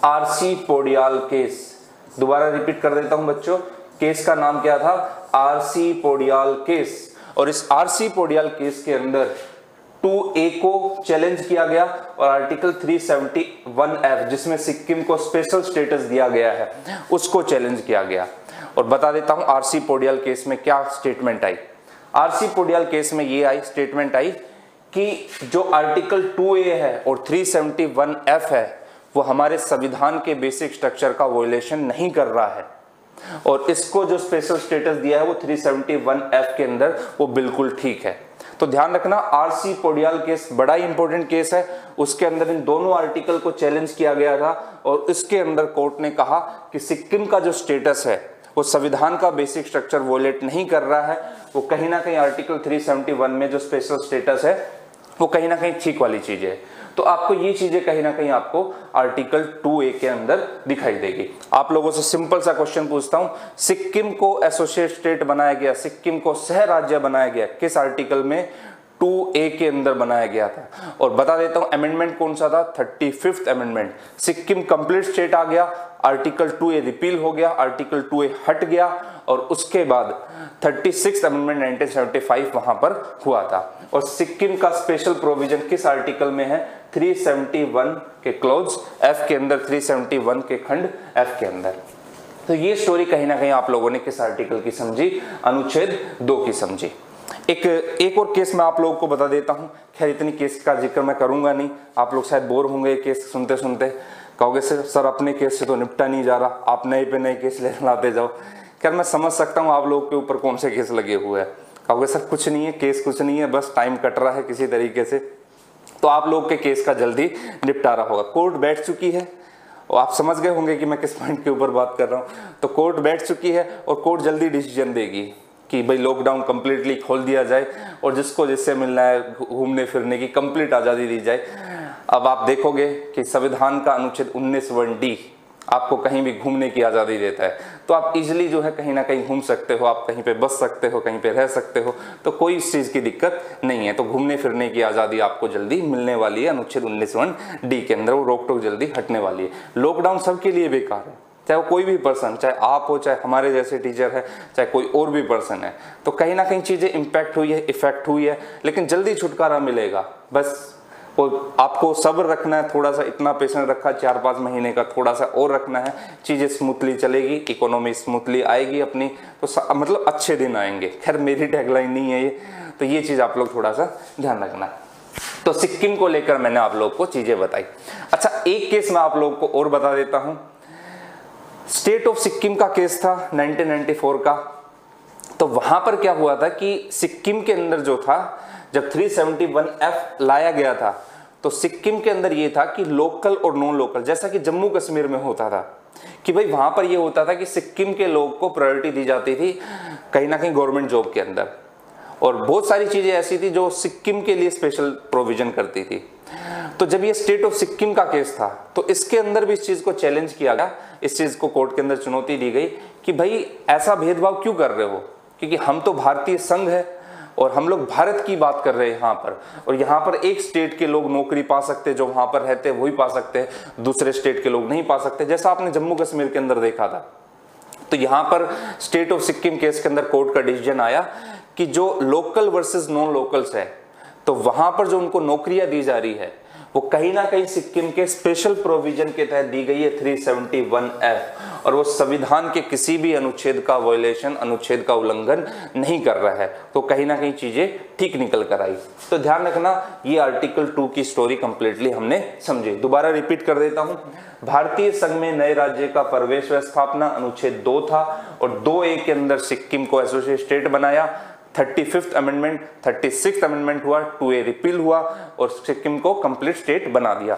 RC पोडियाल केस। दोबारा रिपीट कर देता हूं बच्चों, केस का नाम क्या था, RC पोडियाल केस। और इस RC पोडियाल केस के अंदर 2A को चैलेंज किया गया, और आर्टिकल 371F जिसमें सिक्किम को स्पेशल स्टेटस दिया गया है उसको चैलेंज किया गया। और बता देता हूं RC पोडियाल केस में क्या स्टेटमेंट आई। RC पोडियाल केस में ये आई स्टेटमेंट आई कि जो आर्टिकल 2A है और 371F है वो हमारे संविधान के बेसिक स्ट्रक्चर का वोलेशन नहीं कर रहा है, और इसको जो स्पेशल स्टेटस दिया है वो 371F के अंदर वो बिल्कुल ठीक है। तो ध्यान रखना, RC पोडियाल केस बड़ा ही इंपॉर्टेंट केस है। उसके अंदर इन दोनों आर्टिकल को चैलेंज किया गया था, और इसके अंदर कोर्ट ने कहा कि सिक्किम का जो स्टेटस है वो संविधान का बेसिक स्ट्रक्चर वोलेट नहीं कर रहा है, वो कहीं ना कहीं आर्टिकल 371 में जो स्पेशल स्टेटस है वो कहीं ना कहीं ठीक वाली चीज है। तो आपको ये चीजें कहीं ना कहीं आपको आर्टिकल 2A के अंदर दिखाई देगी। आप लोगों से सिंपल सा क्वेश्चन पूछता हूं, सिक्किम को एसोसिएट स्टेट बनाया गया, सिक्किम को सह राज्य बनाया गया, किस आर्टिकल में, 2A के अंदर बनाया गया था। और बता देता हूं अमेंडमेंट कौन सा था, 35th amendment. Sikkim complete state आ गया, आर्टिकल 2A रिपील हो गया, आर्टिकल 2A हट गया, और उसके बाद 36th अमेंडमेंट 1975 वहां पर हुआ था। और सिक्किम का स्पेशल प्रोविजन किस आर्टिकल में है, 371 के क्लोज F के अंदर, 371 के खंड F के अंदर। तो ये स्टोरी कहीं ना कहीं आप लोगों ने किस आर्टिकल की समझी? अनुच्छेद 2 की समझी। एक और केस मैं आप लोगों को बता देता हूं। खैर इतनी केस का जिक्र मैं करूंगा नहीं, आप लोग शायद बोर होंगे केस सुनते सुनते, कहोगे सर अपने केस से तो निपटा नहीं जा रहा, आप नए पे नए केस ले लाते जाओ। खैर मैं समझ सकता हूँ आप लोगों के ऊपर कौन से केस लगे हुए हैं। कहोगे सर कुछ नहीं है, केस कुछ नहीं है, बस टाइम कट रहा है किसी तरीके से। तो आप लोग के केस का जल्दी निपटारा होगा। कोर्ट बैठ चुकी है और आप समझ गए होंगे कि मैं किस पॉइंट के ऊपर बात कर रहा हूँ। तो कोर्ट बैठ चुकी है और कोर्ट जल्दी डिसीजन देगी कि भाई लॉकडाउन कंप्लीटली खोल दिया जाए और जिसको जिससे मिलना है घूमने फिरने की कंप्लीट आज़ादी दी जाए। अब आप देखोगे कि संविधान का अनुच्छेद 19(1)(d) आपको कहीं भी घूमने की आज़ादी देता है, तो आप इजीली जो है कहीं ना कहीं घूम सकते हो, आप कहीं पे बस सकते हो, कहीं पे रह सकते हो, तो कोई इस चीज़ की दिक्कत नहीं है। तो घूमने फिरने की आज़ादी आपको जल्दी मिलने वाली है अनुच्छेद 19(1)(d) के अंदर, वो रोक टोक जल्दी हटने वाली है। लॉकडाउन सबके लिए बेकार है, चाहे वो कोई भी पर्सन, चाहे आप हो, चाहे हमारे जैसे टीचर है, चाहे कोई और भी पर्सन है। तो कहीं ना कहीं चीज़ें इम्पैक्ट हुई है, इफेक्ट हुई है, लेकिन जल्दी छुटकारा मिलेगा। बस वो आपको सब्र रखना है, थोड़ा सा इतना पेशेंस रखा 4-5 महीने का, थोड़ा सा और रखना है, चीज़ें स्मूथली चलेगी, इकोनॉमी स्मूथली आएगी अपनी, तो मतलब अच्छे दिन आएंगे। खैर मेरी टैगलाइन नहीं है ये, तो ये चीज़ आप लोग थोड़ा सा ध्यान रखना। तो सिक्किम को लेकर मैंने आप लोग को चीज़ें बताई। अच्छा एक केस मैं आप लोग को और बता देता हूँ। स्टेट ऑफ सिक्किम का केस था 1994 का। तो वहां पर क्या हुआ था कि सिक्किम के अंदर जो था, जब 371F लाया गया था, तो सिक्किम के अंदर ये था कि लोकल और नॉन लोकल, जैसा कि जम्मू कश्मीर में होता था कि भाई वहां पर ये होता था कि सिक्किम के लोग को प्रायोरिटी दी जाती थी कहीं ना कहीं गवर्नमेंट जॉब के अंदर, और बहुत सारी चीजें ऐसी थी जो सिक्किम के लिए स्पेशल प्रोविजन करती थी। तो जब ये स्टेट ऑफ सिक्किम का केस था, तो इसके अंदर भी इस चीज को चैलेंज किया गया, इस चीज को कोर्ट के अंदर चुनौती दी गई कि भाई ऐसा भेदभाव क्यों कर रहे हो, क्योंकि हम तो भारतीय संघ है और हम लोग भारत की बात कर रहे हैं यहाँ पर, और यहाँ पर एक स्टेट के लोग नौकरी पा सकते हैं, जो वहां पर रहते हैं वही पा सकते हैं, दूसरे स्टेट के लोग नहीं पा सकते, जैसा आपने जम्मू कश्मीर के अंदर देखा था। तो यहाँ पर स्टेट ऑफ सिक्किम केस के अंदर कोर्ट का डिसीजन आया कि जो लोकल वर्सेस नॉन लोकल्स है, तो वहां पर जो उनको नौकरियां दी जा रही है वो कहीं ना कहीं सिक्किम के स्पेशल प्रोविजन के तहत दी गई है 371F, और वो संविधान के किसी भी अनुच्छेद का वायलेशन, अनुच्छेद का उल्लंघन नहीं कर रहा है। तो कहीं ना कहीं चीजें ठीक निकल कर आई। तो ध्यान रखना, ये आर्टिकल 2 की स्टोरी कंप्लीटली हमने समझी। दोबारा रिपीट कर देता हूं। भारतीय संघ में नए राज्य का प्रवेश व स्थापना अनुच्छेद 2 था, और 2A के अंदर सिक्किम को एसोसिएट स्टेट बनाया। 35th अमेंडमेंट, 36th अमेंडमेंट हुआ, 2A रिपील हुआ और सिक्किम को कंप्लीट स्टेट बना दिया।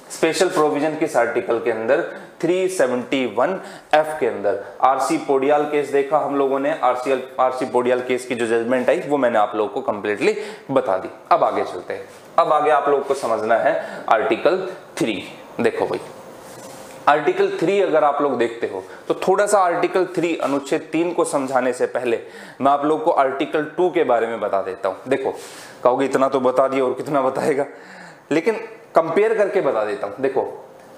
स्पेशल प्रोविजन किस आर्टिकल के अंदर? 371F के अंदर। आरसी पोडियाल केस देखा हम लोगों ने, आरसी पोडियाल केस की जो जजमेंट आई वो मैंने आप लोगों को कंप्लीटली बता दी। अब आगे चलते हैं। अब आगे आप लोगों को समझना है आर्टिकल 3। देखो भाई, आर्टिकल 3 अगर आप लोग देखते हो तो थोड़ा सा आर्टिकल 3 अनुच्छेद 3 को समझाने से पहले मैं आप लोग को आर्टिकल 2 के बारे में बता देता हूं। देखो, कहोगे इतना तो बता दिया और कितना बताएगा, लेकिन कंपेयर करके बता देता हूं। देखो,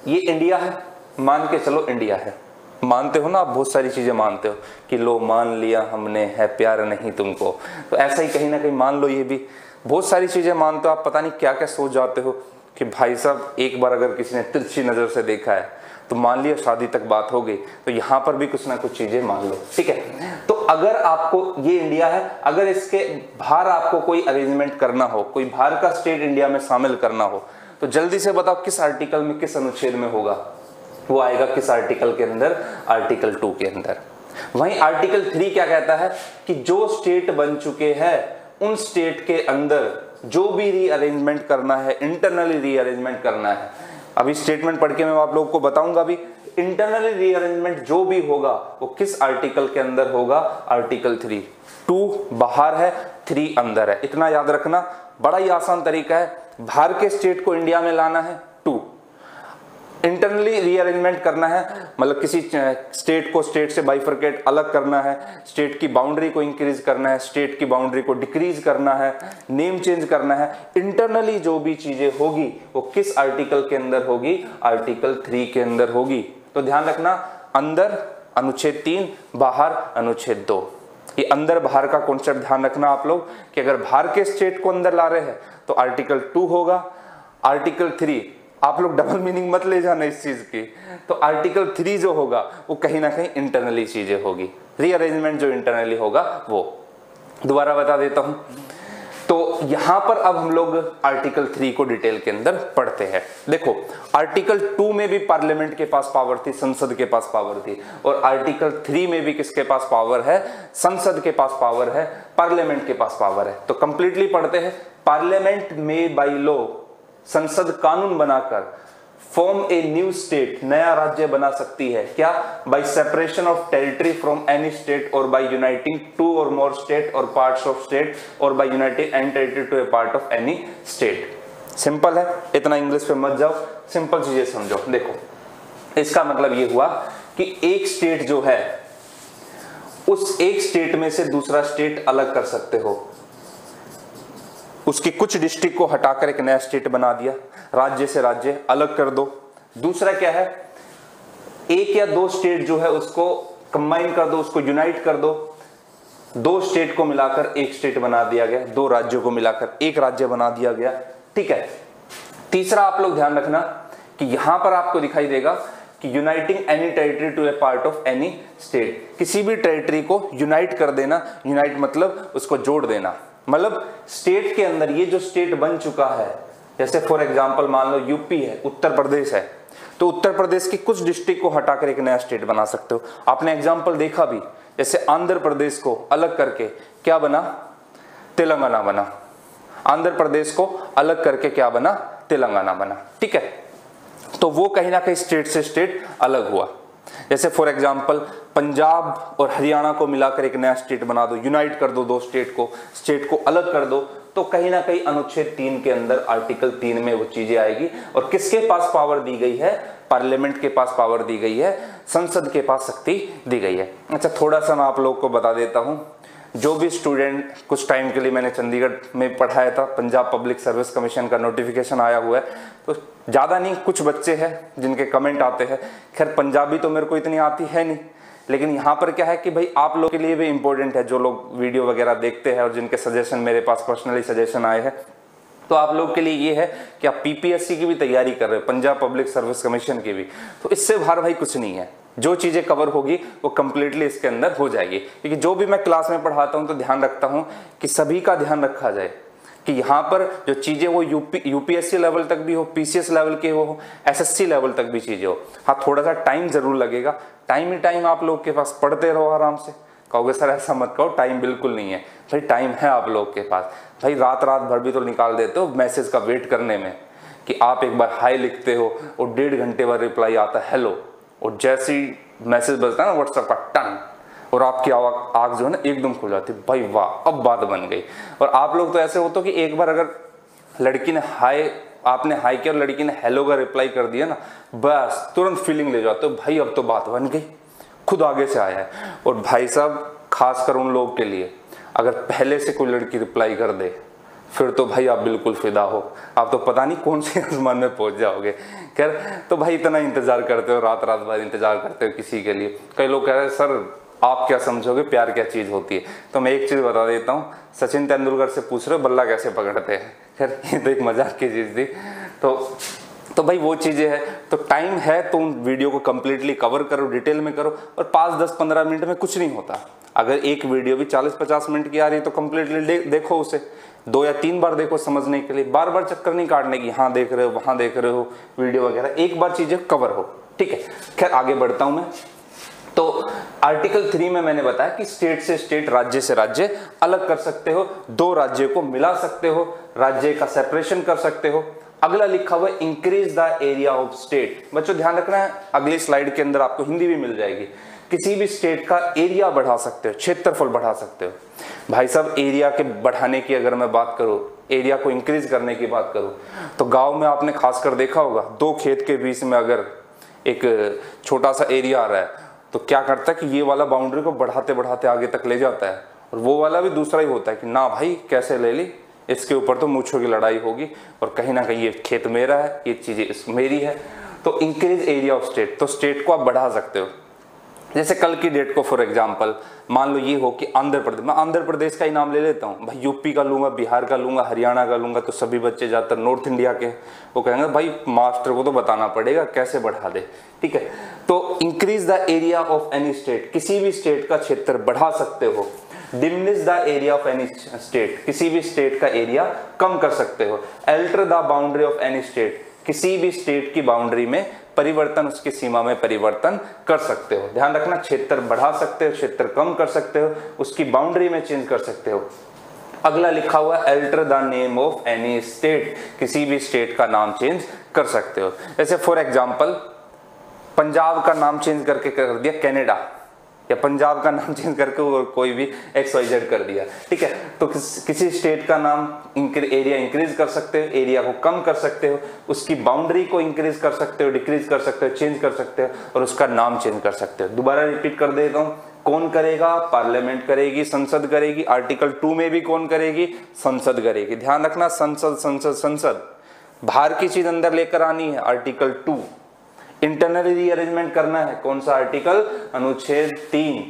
ये इंडिया है, मान के चलो इंडिया है, मानते हो ना आप, बहुत सारी चीजें मानते हो कि लो मान लिया हमने, है प्यार नहीं तुमको, तो ऐसा ही कहीं ना कहीं मान लो, ये भी बहुत सारी चीजें मानते हो आप, पता नहीं क्या क्या सोच जाते हो कि भाई साहब एक बार अगर किसी ने तिरछी नजर से देखा है तो मान लिया शादी तक बात हो गई, तो यहां पर भी कुछ ना कुछ चीजें मान लो, ठीक है। तो अगर आपको, ये इंडिया है, अगर इसके बाहर आपको कोई अरेंजमेंट करना हो, कोई बाहर का स्टेट इंडिया में शामिल करना हो, तो जल्दी से बताओ किस आर्टिकल में, किस अनुच्छेद में होगा? वो आएगा किस आर्टिकल के अंदर? आर्टिकल 2 के अंदर। वहीं आर्टिकल 3 क्या कहता है कि जो स्टेट बन चुके हैं उन स्टेट के अंदर जो भी रीअरेंजमेंट करना है, इंटरनली रीअरेंजमेंट करना है, अभी स्टेटमेंट पढ़ के मैं आप लोगों को बताऊंगा भी, इंटरनली रीअरेंजमेंट जो भी होगा वो किस आर्टिकल के अंदर होगा? आर्टिकल 3। 2 बाहर है, 3 अंदर है। इतना याद रखना, बड़ा ही आसान तरीका है। बाहर के स्टेट को इंडिया में लाना है 2, इंटरनली रीअरेंजमेंट करना है, मतलब किसी स्टेट को स्टेट से बाइफरकेट अलग करना है, स्टेट की बाउंड्री को इंक्रीज करना है, स्टेट की बाउंड्री को डिक्रीज करना है, नेम चेंज करना है। इंटरनली जो भी चीजें होगी वो किस आर्टिकल के अंदर होगी? आर्टिकल 3 के अंदर होगी। तो ध्यान रखना, अंदर अनुच्छेद 3, बाहर अनुच्छेद 2। ये अंदर बाहर का कॉन्सेप्ट ध्यान रखना आप लोग कि अगर बाहर के स्टेट को अंदर ला रहे हैं तो आर्टिकल 2 होगा, आर्टिकल 3 आप लोग डबल मीनिंग मत ले जाना इस चीज की। तो आर्टिकल 3 जो होगा वो कहीं ना कहीं इंटरनली चीजें होगी, रीअरेंजमेंट जो इंटरनली होगा वो। दोबारा बता देता हूं, तो यहां पर अब हम लोग आर्टिकल 3 को डिटेल के अंदर पढ़ते हैं। देखो आर्टिकल 2 में भी पार्लियामेंट के पास पावर थी, संसद के पास पावर थी, और आर्टिकल 3 में भी किसके पास पावर है, संसद के पास पावर है, पार्लियामेंट के पास पावर है। तो कंप्लीटली पढ़ते हैं। पार्लियामेंट में बाय लॉ, संसद कानून बनाकर फॉर्म ए न्यू स्टेट, नया राज्य बना सकती है। क्या? By separation of territory from any state और by uniting two or more state or parts of state और by uniting any territory to a part of any state. Simple है, इतना इंग्लिश पे मत जाओ, सिंपल चीजें समझो। देखो इसका मतलब ये हुआ कि एक स्टेट जो है उस एक स्टेट में से दूसरा स्टेट अलग कर सकते हो। उसकी कुछ डिस्ट्रिक्ट को हटाकर एक नया स्टेट बना दिया, राज्य से राज्य अलग कर दो। दूसरा क्या है, एक या दो स्टेट जो है उसको कंबाइन कर दो, उसको यूनाइट कर दो, दो स्टेट को मिलाकर एक स्टेट बना दिया गया, दो राज्यों को मिलाकर एक राज्य बना दिया गया। ठीक है। तीसरा आप लोग ध्यान रखना कि यहां पर आपको दिखाई देगा कि uniting any territory to a part of any state, किसी भी टेरिटरी को यूनाइट कर देना। यूनाइट मतलब उसको जोड़ देना, मतलब स्टेट के अंदर ये जो स्टेट बन चुका है, जैसे फॉर एग्जांपल मान लो यूपी है, उत्तर प्रदेश है, तो उत्तर प्रदेश की कुछ डिस्ट्रिक्ट को हटाकर एक नया स्टेट बना सकते हो। आपने एग्जांपल देखा भी, जैसे आंध्र प्रदेश को अलग करके क्या बना, तेलंगाना बना। आंध्र प्रदेश को अलग करके क्या बना, तेलंगाना बना। ठीक है, तो वो कहीं ना कहीं स्टेट से स्टेट अलग हुआ। जैसे फॉर एग्जांपल पंजाब और हरियाणा को मिलाकर एक नया स्टेट बना दो, यूनाइट कर दो, दो स्टेट को अलग कर दो, तो कहीं ना कहीं अनुच्छेद 3 के अंदर आर्टिकल 3 में वो चीजें आएगी। और किसके पास पावर दी गई है, पार्लियामेंट के पास पावर दी गई है, संसद के पास शक्ति दी गई है। अच्छा थोड़ा सा मैं आप लोग को बता देता हूं, जो भी स्टूडेंट, कुछ टाइम के लिए मैंने चंडीगढ़ में पढ़ाया था, पंजाब पब्लिक सर्विस कमीशन का नोटिफिकेशन आया हुआ है, तो ज़्यादा नहीं कुछ बच्चे हैं जिनके कमेंट आते हैं। खैर पंजाबी तो मेरे को इतनी आती है नहीं, लेकिन यहाँ पर क्या है कि भाई आप लोग के लिए भी इंपॉर्टेंट है, जो लोग वीडियो वगैरह देखते हैं और जिनके सजेशन मेरे पास पर्सनली सजेशन आए हैं, तो आप लोग के लिए ये है कि आप पीपीएससी की भी तैयारी कर रहे हो, पंजाब पब्लिक सर्विस कमीशन की भी, तो इससे बाहर भाई कुछ नहीं है। जो चीजें कवर होगी वो कंप्लीटली इसके अंदर हो जाएगी, क्योंकि जो भी मैं क्लास में पढ़ाता हूं तो ध्यान रखता हूं कि सभी का ध्यान रखा जाए कि यहाँ पर जो चीजें वो यूपीएससी लेवल तक भी हो, पीसीएस लेवल के हो, एसएससी लेवल तक भी चीजें हो। हाँ थोड़ा सा टाइम जरूर लगेगा, टाइम ही टाइम आप लोग के पास, पढ़ते रहो आराम से। कहोगे सर ऐसा मत कहो, टाइम बिल्कुल नहीं है भाई, टाइम है आप लोग के पास। भाई रात भर भी तो निकाल देते हो मैसेज का वेट करने में, कि आप एक बार हाई लिखते हो और 1.5 घंटे बाद रिप्लाई आता है हेलो, और जैसे ही मैसेज बजता है ना व्हाट्सएप का टन, और आपकी आग जो है ना एकदम खुल जाती है, भाई वाह अब बात बन गई। और आप लोग तो ऐसे होते हो कि एक बार अगर लड़की ने हाय, आपने हाई किया और लड़की ने हेलो का रिप्लाई कर दिया ना, बस तुरंत फीलिंग ले जाते हो भाई अब तो बात बन गई, खुद आगे से आया है। और भाई साहब खासकर उन लोगों के लिए, अगर पहले से कोई लड़की रिप्लाई कर दे फिर तो भाई आप बिल्कुल फिदा हो, आप तो पता नहीं कौन से आसमान में पहुंच जाओगे। खैर तो भाई इतना इंतजार करते हो, रात भर इंतजार करते हो किसी के लिए। कई लोग कह रहे हैं सर आप क्या समझोगे, प्यार क्या चीज होती है। तो मैं एक चीज बता देता हूँ, सचिन तेंदुलकर से पूछ रहे हो बल्ला कैसे पकड़ते हैं। खैर ये तो एक मजाक की चीज थी। तो भाई वो चीजें हैं, तो टाइम है तो उन वीडियो को कंप्लीटली कवर करो, डिटेल में करो। और 5, 10, 15 मिनट में कुछ नहीं होता। अगर एक वीडियो भी 40-50 मिनट की आ रही है तो कंप्लीटली देखो उसे, 2 या 3 बार देखो समझने के लिए, बार बार चक्कर नहीं काटने की, यहाँ देख रहे हो वहां देख रहे हो वीडियो वगैरह, एक बार चीजें कवर हो। ठीक है, खैर आगे बढ़ता हूं मैं। तो आर्टिकल 3 में मैंने बताया कि स्टेट से स्टेट, राज्य से राज्य अलग कर सकते हो, 2 राज्यों को मिला सकते हो, राज्य का सेपरेशन कर सकते हो। अगला लिखा हुआ increase the area of state. बच्चों ध्यान रखना है, अगली स्लाइड के अंदर आपको हिंदी भी मिल जाएगी। किसी भी स्टेट का एरिया बढ़ा सकते हो, क्षेत्रफल बढ़ा सकते हो। भाई साहब एरिया के बढ़ाने की अगर मैं बात करूं, एरिया को इंक्रीज करने की बात करूं, तो गांव में आपने खासकर देखा होगा, 2 खेत के बीच में अगर एक छोटा सा एरिया आ रहा है तो क्या करता है कि ये वाला बाउंड्री को बढ़ाते बढ़ाते आगे तक ले जाता है, और वो वाला भी दूसरा ही होता है कि ना भाई कैसे ले ली, इसके ऊपर तो मूंछों की लड़ाई होगी, और कहीं ना कहीं ये खेत मेरा है, ये चीजें मेरी है। तो इंक्रीज एरिया ऑफ स्टेट, तो स्टेट को आप बढ़ा सकते हो। जैसे कल की डेट को फॉर एग्जांपल मान लो ये हो कि आंध्र प्रदेश, मैं आंध्र प्रदेश का ही नाम ले लेता हूँ भाई, यूपी का लूंगा, बिहार का लूंगा, हरियाणा का लूंगा, तो सभी बच्चे ज़्यादातर नॉर्थ इंडिया के वो कहेंगे भाई मास्टर को तो बताना पड़ेगा कैसे बढ़ा दे, ठीक है। तो increase the area of any state, किसी भी स्टेट का क्षेत्र बढ़ा सकते हो। Diminish the area of any state, किसी भी स्टेट का एरिया कम कर सकते हो। Alter the boundary of any state, किसी भी स्टेट की बाउंड्री में परिवर्तन, उसकी सीमा में परिवर्तन कर सकते हो। ध्यान रखना, क्षेत्र बढ़ा सकते हो, क्षेत्र कम कर सकते हो, उसकी बाउंड्री में चेंज कर सकते हो। अगला लिखा हुआ है alter the name of any state, किसी भी स्टेट का नाम चेंज कर सकते हो। जैसे फॉर एग्जांपल पंजाब का नाम चेंज करके कर दिया कनाडा, या पंजाब का नाम चेंज करके कोई भी XYZ कर दिया, ठीक है। तो किसी स्टेट का नाम एरिया इंक्रीज कर सकते हो, एरिया को कम कर सकते हो, उसकी बाउंड्री को इंक्रीज कर सकते हो, डिक्रीज कर सकते हो, चेंज कर सकते हो, और उसका नाम चेंज कर सकते हो। दोबारा रिपीट कर देता हूं, कौन करेगा? पार्लियामेंट करेगी, संसद करेगी। आर्टिकल 2 में भी कौन करेगी? संसद करेगी। ध्यान रखना, संसद संसद संसद, बाहर की चीज अंदर लेकर आनी है, आर्टिकल 2। इंटरनली रीअरेंजमेंट करना है, कौन सा आर्टिकल? अनुच्छेद 3।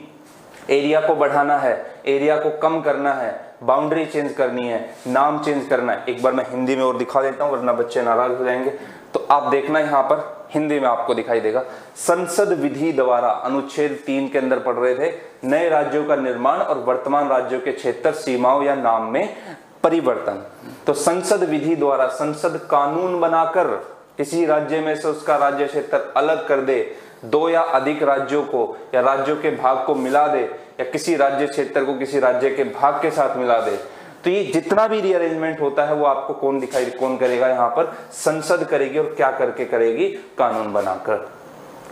एरिया को बढ़ाना है, एरिया को कम करना है, बाउंड्री चेंज करनी है, नाम चेंज करना है। एक बार मैं हिंदी में और दिखा देता हूं वरना बच्चे नाराज हो जाएंगे। तो आप देखना यहाँ पर हिंदी में आपको दिखाई देगा, संसद विधि द्वारा, अनुच्छेद 3 के अंदर पढ़ रहे थे, नए राज्यों का निर्माण और वर्तमान राज्यों के क्षेत्र, सीमाओं या नाम में परिवर्तन। तो संसद विधि द्वारा, संसद कानून बनाकर किसी राज्य में से उसका राज्य क्षेत्र अलग कर दे, 2 या अधिक राज्यों को या राज्यों के भाग को मिला दे, या किसी राज्य क्षेत्र को किसी राज्य के भाग के साथ मिला दे। तो ये जितना भी रीअरेंजमेंट होता है वो आपको कौन करेगा? यहाँ पर संसद करेगी। और क्या करके करेगी? कानून बनाकर।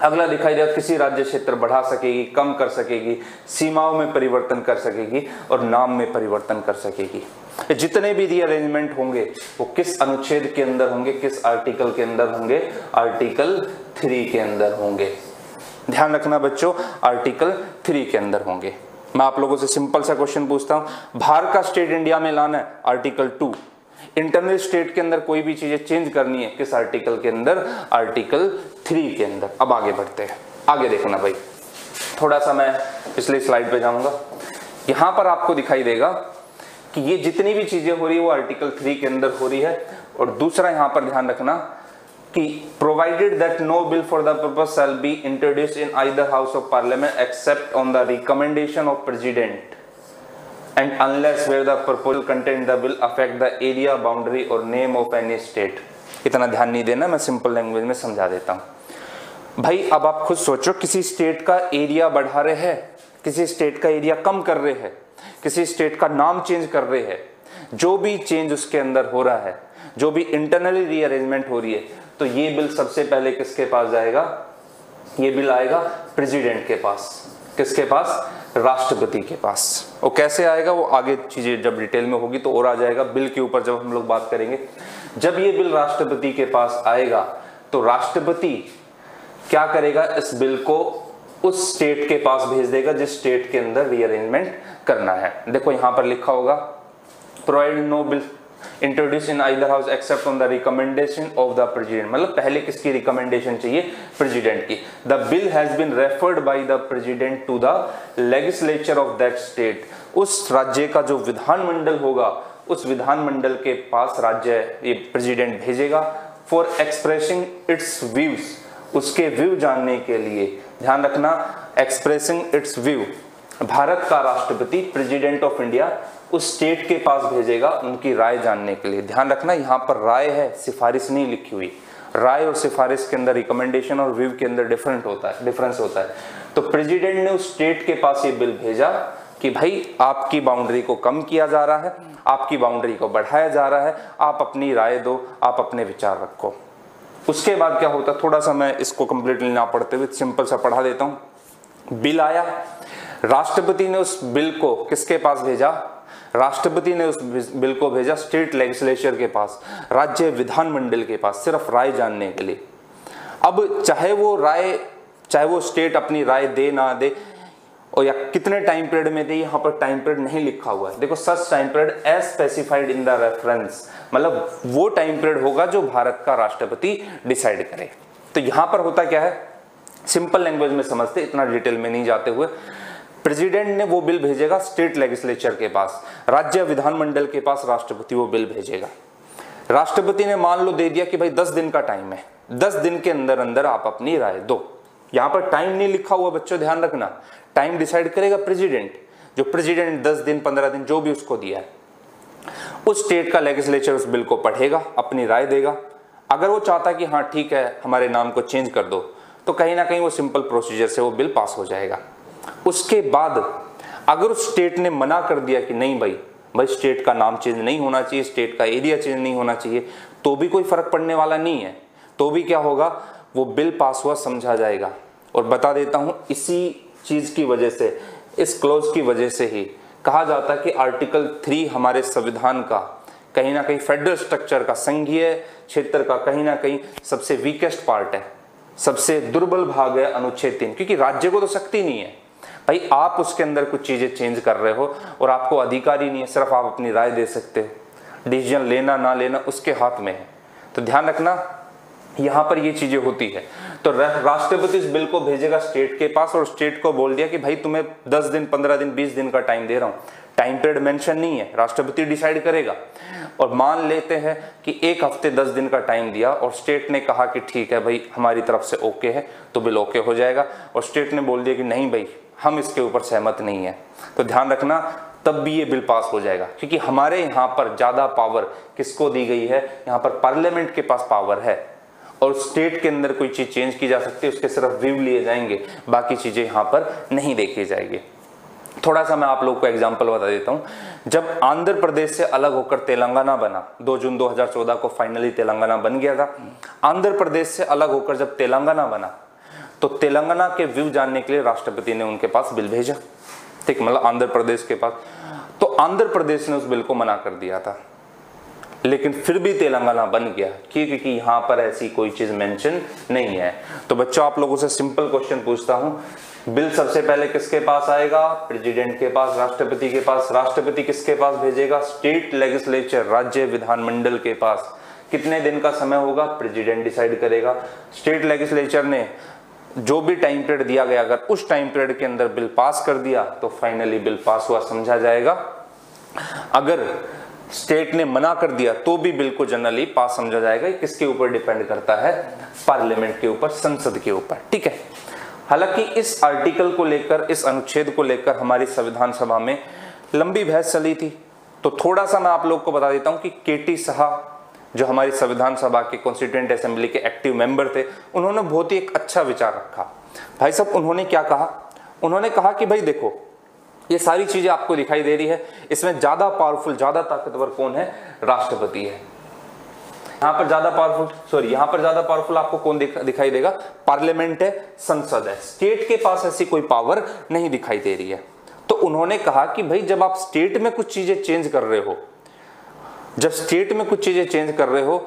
अगला दिखाई देगा, किसी राज्य क्षेत्र बढ़ा सकेगी, कम कर सकेगी, सीमाओं में परिवर्तन कर सकेगी और नाम में परिवर्तन कर सकेगी। जितने भी रीअरेंजमेंट होंगे वो किस अनुच्छेद के अंदर होंगे? किस आर्टिकल के अंदर होंगे? आर्टिकल 3 के अंदर होंगे। ध्यान रखना बच्चों, आर्टिकल 3 के अंदर होंगे। मैं आप लोगों से सिंपल सा क्वेश्चन पूछता हूं, बाहर का स्टेट इंडिया में लाना है, आर्टिकल 2। इंटरनल स्टेट के अंदर कोई भी चीजें चेंज करनी है, किस आर्टिकल के अंदर? आर्टिकल 3 के अंदर। अब आगे बढ़ते हैं, आगे देखना भाई, थोड़ा सा मैं पिछली स्लाइड पे जाऊंगा। यहां पर आपको दिखाई देगा कि ये जितनी भी चीजें हो रही है वो आर्टिकल 3 के अंदर हो रही है। और दूसरा यहां पर ध्यान रखना कि provided that no bill for the purpose shall be introduced in either house of parliament except on the recommendation of president and unless where the proposal contained the bill affect the area boundary or name of any state। इतना ध्यान नहीं देना, मैं simple language में समझा देता हूं। भाई अब आप खुद सोचो, किसी स्टेट का एरिया बढ़ा रहे हैं, किसी स्टेट का एरिया कम कर रहे हैं, किसी स्टेट का नाम चेंज कर रहे हैं, जो भी चेंज उसके अंदर हो रहा है, जो भी इंटरनली रीअरेंजमेंट हो रही है, तो ये बिल सबसे पहले किसके पास जाएगा? ये बिल आएगा प्रेसिडेंट के पास। किसके पास? राष्ट्रपति के पास। और कैसे आएगा वो आगे चीजें जब डिटेल में होगी तो और आ जाएगा, बिल के ऊपर जब हम लोग बात करेंगे। जब ये बिल राष्ट्रपति के पास आएगा तो राष्ट्रपति क्या करेगा? इस बिल को उस स्टेट के पास भेज देगा जिस स्टेट के अंदर रीअरेंजमेंट करना है। देखो यहां पर लिखा होगा, provide no bill introduce in either house except on the recommendation of the president. मतलब पहले किसकी रिकमेंडेशन चाहिए? प्रेसिडेंट की। The bill has been referred by the president to the legislature of that state. उस राज्य का जो विधानमंडल होगा, उस विधानमंडल के पास राज्य ये प्रेसिडेंट भेजेगा फॉर एक्सप्रेसिंग इट्स व्यूज, उसके व्यू जानने के लिए। ध्यान रखना, एक्सप्रेसिंग इट्स व्यू। भारत का राष्ट्रपति, प्रेसिडेंट ऑफ इंडिया, उस स्टेट के पास भेजेगा उनकी राय जानने के लिए। ध्यान रखना यहाँ पर राय है, सिफारिश नहीं लिखी हुई। राय और सिफारिश के अंदर, रिकमेंडेशन और व्यू के अंदर डिफरेंस होता है। तो प्रेसिडेंट ने उस स्टेट के पास ये बिल भेजा कि भाई आपकी बाउंड्री को कम किया जा रहा है, आपकी बाउंड्री को बढ़ाया जा रहा है, आप अपनी राय दो, आप अपने विचार रखो। उसके बाद क्या होता, थोड़ा सा मैं इसको कंप्लीटली ना पढ़ते हुए सिंपल सा पढ़ा देता हूं। बिल आया, राष्ट्रपति ने उस बिल को किसके पास भेजा? राष्ट्रपति ने उस बिल को भेजा स्टेट लेजिस्लेचर के पास, राज्य विधानमंडल के पास, सिर्फ राय जानने के लिए। अब चाहे वो स्टेट अपनी राय दे ना दे, और या कितने टाइम पीरियड में दे, यहाँ पर टाइम पीरियड नहीं लिखा हुआ है। देखो, such time period as specified in the reference, मतलब वो टाइम पीरियड होगा जो भारत का राष्ट्रपति डिसाइड करे। तो यहाँ पर होता क्या है, सिंपल लैंग्वेज में समझते, इतना डिटेल में नहीं जाते हुए। प्रेसिडेंट ने वो बिल भेजेगा स्टेट लेजिस्लेचर के पास, राज्य विधानमंडल के पास राष्ट्रपति वो बिल भेजेगा। राष्ट्रपति ने मान लो दे दिया कि भाई 10 दिन का टाइम है, 10 दिन के अंदर अंदर आप अपनी राय दो। यहां पर टाइम नहीं लिखा हुआ बच्चों, ध्यान रखना, टाइम डिसाइड करेगा प्रेसिडेंट। जो प्रेसिडेंट 10 दिन 15 दिन जो भी उसको दिया है, उस स्टेट का लेजिस्लेचर उस बिल को पढ़ेगा, अपनी राय देगा। अगर वो चाहता कि हाँ ठीक है हमारे नाम को चेंज कर दो, तो कहीं ना कहीं वो सिंपल प्रोसीजर से वो बिल पास हो जाएगा। उसके बाद अगर उस स्टेट ने मना कर दिया कि नहीं भाई स्टेट का नाम चेंज नहीं होना चाहिए, स्टेट का एरिया चेंज नहीं होना चाहिए, तो भी कोई फर्क पड़ने वाला नहीं है। तो भी क्या होगा, वो बिल पास हुआ समझा जाएगा। और बता देता हूं, इसी चीज की वजह से, इस क्लॉज की वजह से ही कहा जाता है कि आर्टिकल 3 हमारे संविधान का कहीं ना कहीं फेडरल स्ट्रक्चर का, संघीय क्षेत्र का कहीं ना कहीं सबसे वीकेस्ट पार्ट है, सबसे दुर्बल भाग है अनुच्छेद 3। क्योंकि राज्य को तो शक्ति नहीं है भाई, आप उसके अंदर कुछ चीजें चेंज कर रहे हो और आपको अधिकार ही नहीं है, सिर्फ आप अपनी राय दे सकते हो, डिसीजन लेना ना लेना उसके हाथ में है। तो ध्यान रखना यहां पर ये चीजें होती है। तो राष्ट्रपति इस बिल को भेजेगा स्टेट के पास और स्टेट को बोल दिया कि भाई तुम्हें 10 दिन 15 दिन 20 दिन का टाइम दे रहा हूं, टाइम पीरियड मेंशन नहीं है, राष्ट्रपति डिसाइड करेगा। और मान लेते हैं कि 1 हफ्ते 10 दिन का टाइम दिया और स्टेट ने कहा कि ठीक है भाई हमारी तरफ से ओके है, तो बिल ओके हो जाएगा। और स्टेट ने बोल दिया कि नहीं भाई हम इसके ऊपर सहमत नहीं है, तो ध्यान रखना तब भी ये बिल पास हो जाएगा। क्योंकि हमारे यहाँ पर ज्यादा पावर किसको दी गई है, यहाँ पर पार्लियामेंट के पास पावर है और स्टेट के अंदर कोई चीज चेंज की जा सकती है, उसके सिर्फ व्यू लिए जाएंगे, बाकी चीजें यहाँ पर नहीं देखी जाएगी। थोड़ा सा मैं आप लोग को एग्जांपल बता देता हूं। जब आंध्र प्रदेश से अलग होकर तेलंगाना बना, 2 जून 2014 को फाइनली तेलंगाना बन गया था। आंध्र प्रदेश से अलग होकर जब तेलंगाना बना, तो तेलंगाना के व्यू जानने के लिए राष्ट्रपति ने उनके पास बिल भेजा, ठीक, मतलब आंध्र प्रदेश के पास। तो आंध्र प्रदेश ने उस बिल को मना कर दिया था, लेकिन फिर भी तेलंगाना बन गया क्योंकि यहां पर ऐसी कोई चीज मेंशन नहीं है। तो बच्चों आप लोगों से सिंपल क्वेश्चन पूछता हूं, बिल सबसे पहले किसके पास आएगा, प्रेसिडेंट के पास, राष्ट्रपति के पास। राष्ट्रपति किसके पास भेजेगा, स्टेट लेजिस्लेचर, राज्य विधानमंडल के पास। कितने दिन का समय होगा, प्रेसिडेंट डिसाइड करेगा। स्टेट लेजिस्लेचर ने जो भी टाइम पीरियड दिया गया, अगर उस टाइम पीरियड के अंदर बिल पास कर दिया तो फाइनली बिल पास हुआ समझा जाएगा। अगर स्टेट ने मना कर दिया तो भी बिल को जनरली पास समझा जाएगा। किसके ऊपर डिपेंड करता है, पार्लियामेंट के ऊपर, संसद के ऊपर, ठीक है। हालांकि इस आर्टिकल को लेकर, इस अनुच्छेद को लेकर हमारी संविधान सभा में लंबी बहस चली थी। तो थोड़ा सा मैं आप लोग को बता देता हूं कि केटी साहा जो हमारी संविधान सभा के कॉन्स्टिट्यूएंट असेंबली के एक्टिव मेंबर थे, उन्होंने बहुत ही एक अच्छा विचार रखा। भाई साहब उन्होंने क्या कहा, उन्होंने कहा कि भाई देखो ये सारी चीजें आपको दिखाई दे रही है, इसमें ज्यादा पावरफुल, ज्यादा ताकतवर कौन है, राष्ट्रपति है। यहाँ पर ज्यादा पावरफुल आपको कौन दिखाई देगा, पार्लियामेंट है, संसद है। स्टेट के पास ऐसी कोई पावर नहीं दिखाई दे रही है। तो उन्होंने कहा कि भाई जब आप स्टेट में कुछ चीजें चेंज कर रहे हो,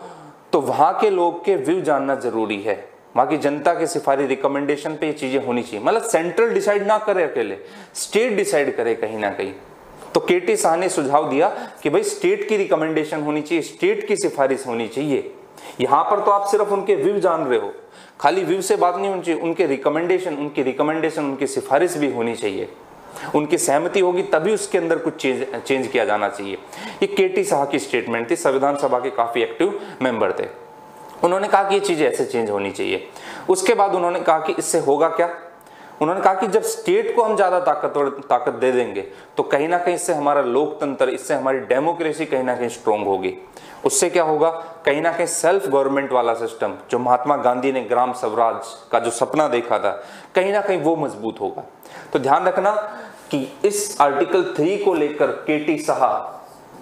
तो वहां के लोग के व्यू जानना जरूरी है, वहां की जनता के सिफारिश रिकमेंडेशन पे ये चीजें होनी चाहिए। मतलब सेंट्रल डिसाइड ना करे अकेले, स्टेट डिसाइड करे कहीं ना कहीं। तो केटी साह ने सुझाव दिया कि भाई स्टेट की रिकमेंडेशन होनी चाहिए, स्टेट की सिफारिश होनी चाहिए। यहां पर तो आप सिर्फ उनके व्यू जान रहे हो, खाली व्यू से बात नहीं होनी चाहिए, उनके रिकमेंडेशन, उनकी सिफारिश भी होनी चाहिए। उनकी सहमति होगी तभी उसके अंदर कुछ चेंज किया जाना चाहिए। ये केटी साह की स्टेटमेंट थी, संविधान सभा के काफी एक्टिव मेंबर थे। उन्होंने कहा कि ये चीजें ऐसे चेंज होनी चाहिए। उसके बाद उन्होंने कहा कि इससे होगा क्या, उन्होंने कहा कि जब स्टेट को हम ज्यादा ताकत दे देंगे तो कहीं ना कहीं इससे हमारा लोकतंत्र, इससे हमारी डेमोक्रेसी कहीं ना कहीं स्ट्रोंग होगी। उससे क्या होगा, कहीं ना कहीं सेल्फ गवर्नमेंट वाला सिस्टम जो महात्मा गांधी ने ग्राम स्वराज का जो सपना देखा था, कहीं ना कहीं वो मजबूत होगा। तो ध्यान रखना कि इस आर्टिकल 3 को लेकर केटी साह,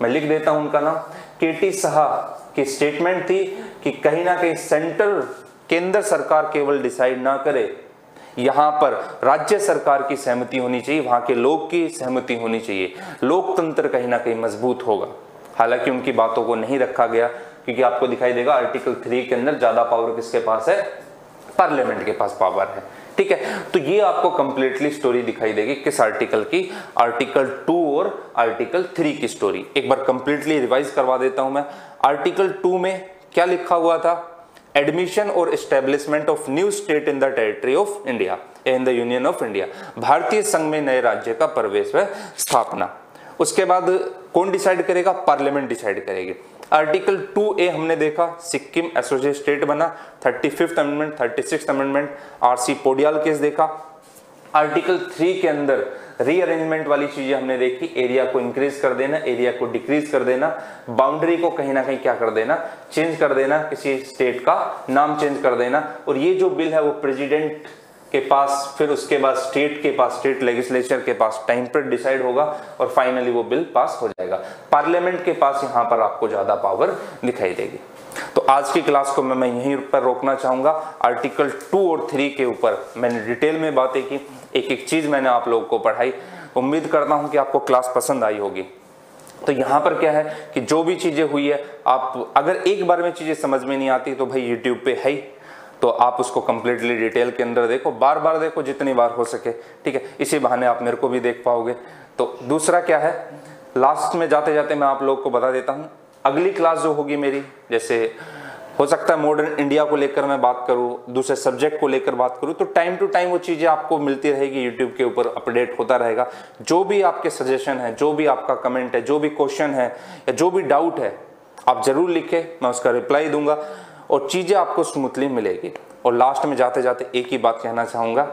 मैं लिख देता हूं उनका नाम, केटी साह की स्टेटमेंट थी कि कहीं ना कहीं सेंट्रल, केंद्र सरकार केवल डिसाइड ना करे, यहां पर राज्य सरकार की सहमति होनी चाहिए, वहां के लोग की सहमति होनी चाहिए, लोकतंत्र कहीं ना कहीं मजबूत होगा। हालांकि उनकी बातों को नहीं रखा गया क्योंकि आपको दिखाई देगा आर्टिकल 3 के अंदर ज्यादा पावर किसके पास है, पार्लियामेंट के पास पावर है, ठीक है। तो ये आपको कंप्लीटली स्टोरी दिखाई देगी किस आर्टिकल की, आर्टिकल 2 और आर्टिकल 3 की स्टोरी। एक बार कंप्लीटली रिवाइज करवा देता हूं मैं। आर्टिकल 2 में क्या लिखा हुआ था, एडमिशन और establishment of new state in the territory of India, in the union of India, भारतीय संघ में नए राज्य का प्रवेश व स्थापना। उसके बाद कौन डिसाइड करेगा? पार्लियामेंट डिसाइड करेगी। आर्टिकल 2A हमने देखा, सिक्किम एसोसिएट स्टेट बना। 35th amendment, 36th amendment, RC Poudyal case देखा। आर्टिकल 3 के अंदर रीअरेंजमेंट वाली चीजें हमने देखी, एरिया को इंक्रीज कर देना, एरिया को डिक्रीज कर देना, बाउंड्री को कहीं ना कहीं क्या कर देना, चेंज कर देना, किसी स्टेट का नाम चेंज कर देना। और ये जो बिल है वो प्रेसिडेंट के पास, फिर उसके बाद स्टेट के पास, स्टेट लेजिस्लेचर के पास टाइम पर डिसाइड होगा और फाइनली वो बिल पास हो जाएगा। पार्लियामेंट के पास यहाँ पर आपको ज्यादा पावर दिखाई देगी। तो आज की क्लास को मैं यहीं पर रोकना चाहूंगा। आर्टिकल 2 और 3 के ऊपर मैंने डिटेल में बातें की, एक एक चीज मैंने आप लोगों को पढ़ाई। उम्मीद करता हूं कि आपको क्लास पसंद आई होगी। तो यहाँ पर क्या है कि जो भी चीजें हुई है, आप अगर एक बार में चीजें समझ में नहीं आती तो भाई यूट्यूब पे है ही, तो आप उसको कंप्लीटली डिटेल के अंदर देखो, बार बार देखो जितनी बार हो सके, ठीक है। इसी बहाने आप मेरे को भी देख पाओगे। तो दूसरा क्या है, लास्ट में जाते जाते मैं आप लोगों को बता देता हूँ, अगली क्लास जो होगी मेरी, जैसे हो सकता है मॉडर्न इंडिया को लेकर मैं बात करूँ, दूसरे सब्जेक्ट को लेकर बात करूँ, तो टाइम टू टाइम वो चीज़ें आपको मिलती रहेगी, यूट्यूब के ऊपर अपडेट होता रहेगा। जो भी आपके सजेशन है, जो भी आपका कमेंट है, जो भी क्वेश्चन है या जो भी डाउट है, आप जरूर लिखें, मैं उसका रिप्लाई दूंगा और चीज़ें आपको स्मूथली मिलेगी। और लास्ट में जाते जाते एक ही बात कहना चाहूँगा,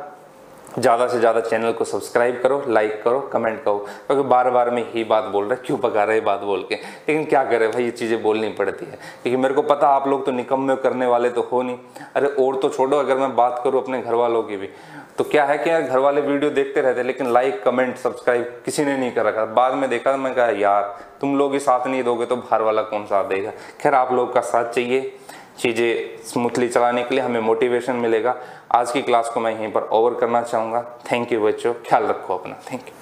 ज़्यादा से ज़्यादा चैनल को सब्सक्राइब करो, लाइक करो, कमेंट करो, क्योंकि बार बार मैं यही बात बोल रहा, क्यों पका रहे बात बोल के, लेकिन क्या करें भाई, ये चीज़ें बोलनी पड़ती है, क्योंकि मेरे को पता आप लोग तो निकम्मे करने वाले तो हो नहीं। अरे और तो छोड़ो, अगर मैं बात करूँ अपने घर वालों की भी, तो क्या है कि यार घर वाले वीडियो देखते रहते, लेकिन लाइक कमेंट सब्सक्राइब किसी ने नहीं कर रखा। बाद में देखा तो मैं कहा यार तुम लोग ही साथ नहीं दोगे तो बाहर वाला कौन साथ देगा। खैर आप लोग का साथ चाहिए चीज़ें स्मूथली चलाने के लिए, हमें मोटिवेशन मिलेगा। आज की क्लास को मैं यहीं पर ओवर करना चाहूँगा। थैंक यू बच्चों, ख्याल रखो अपना। Thank you.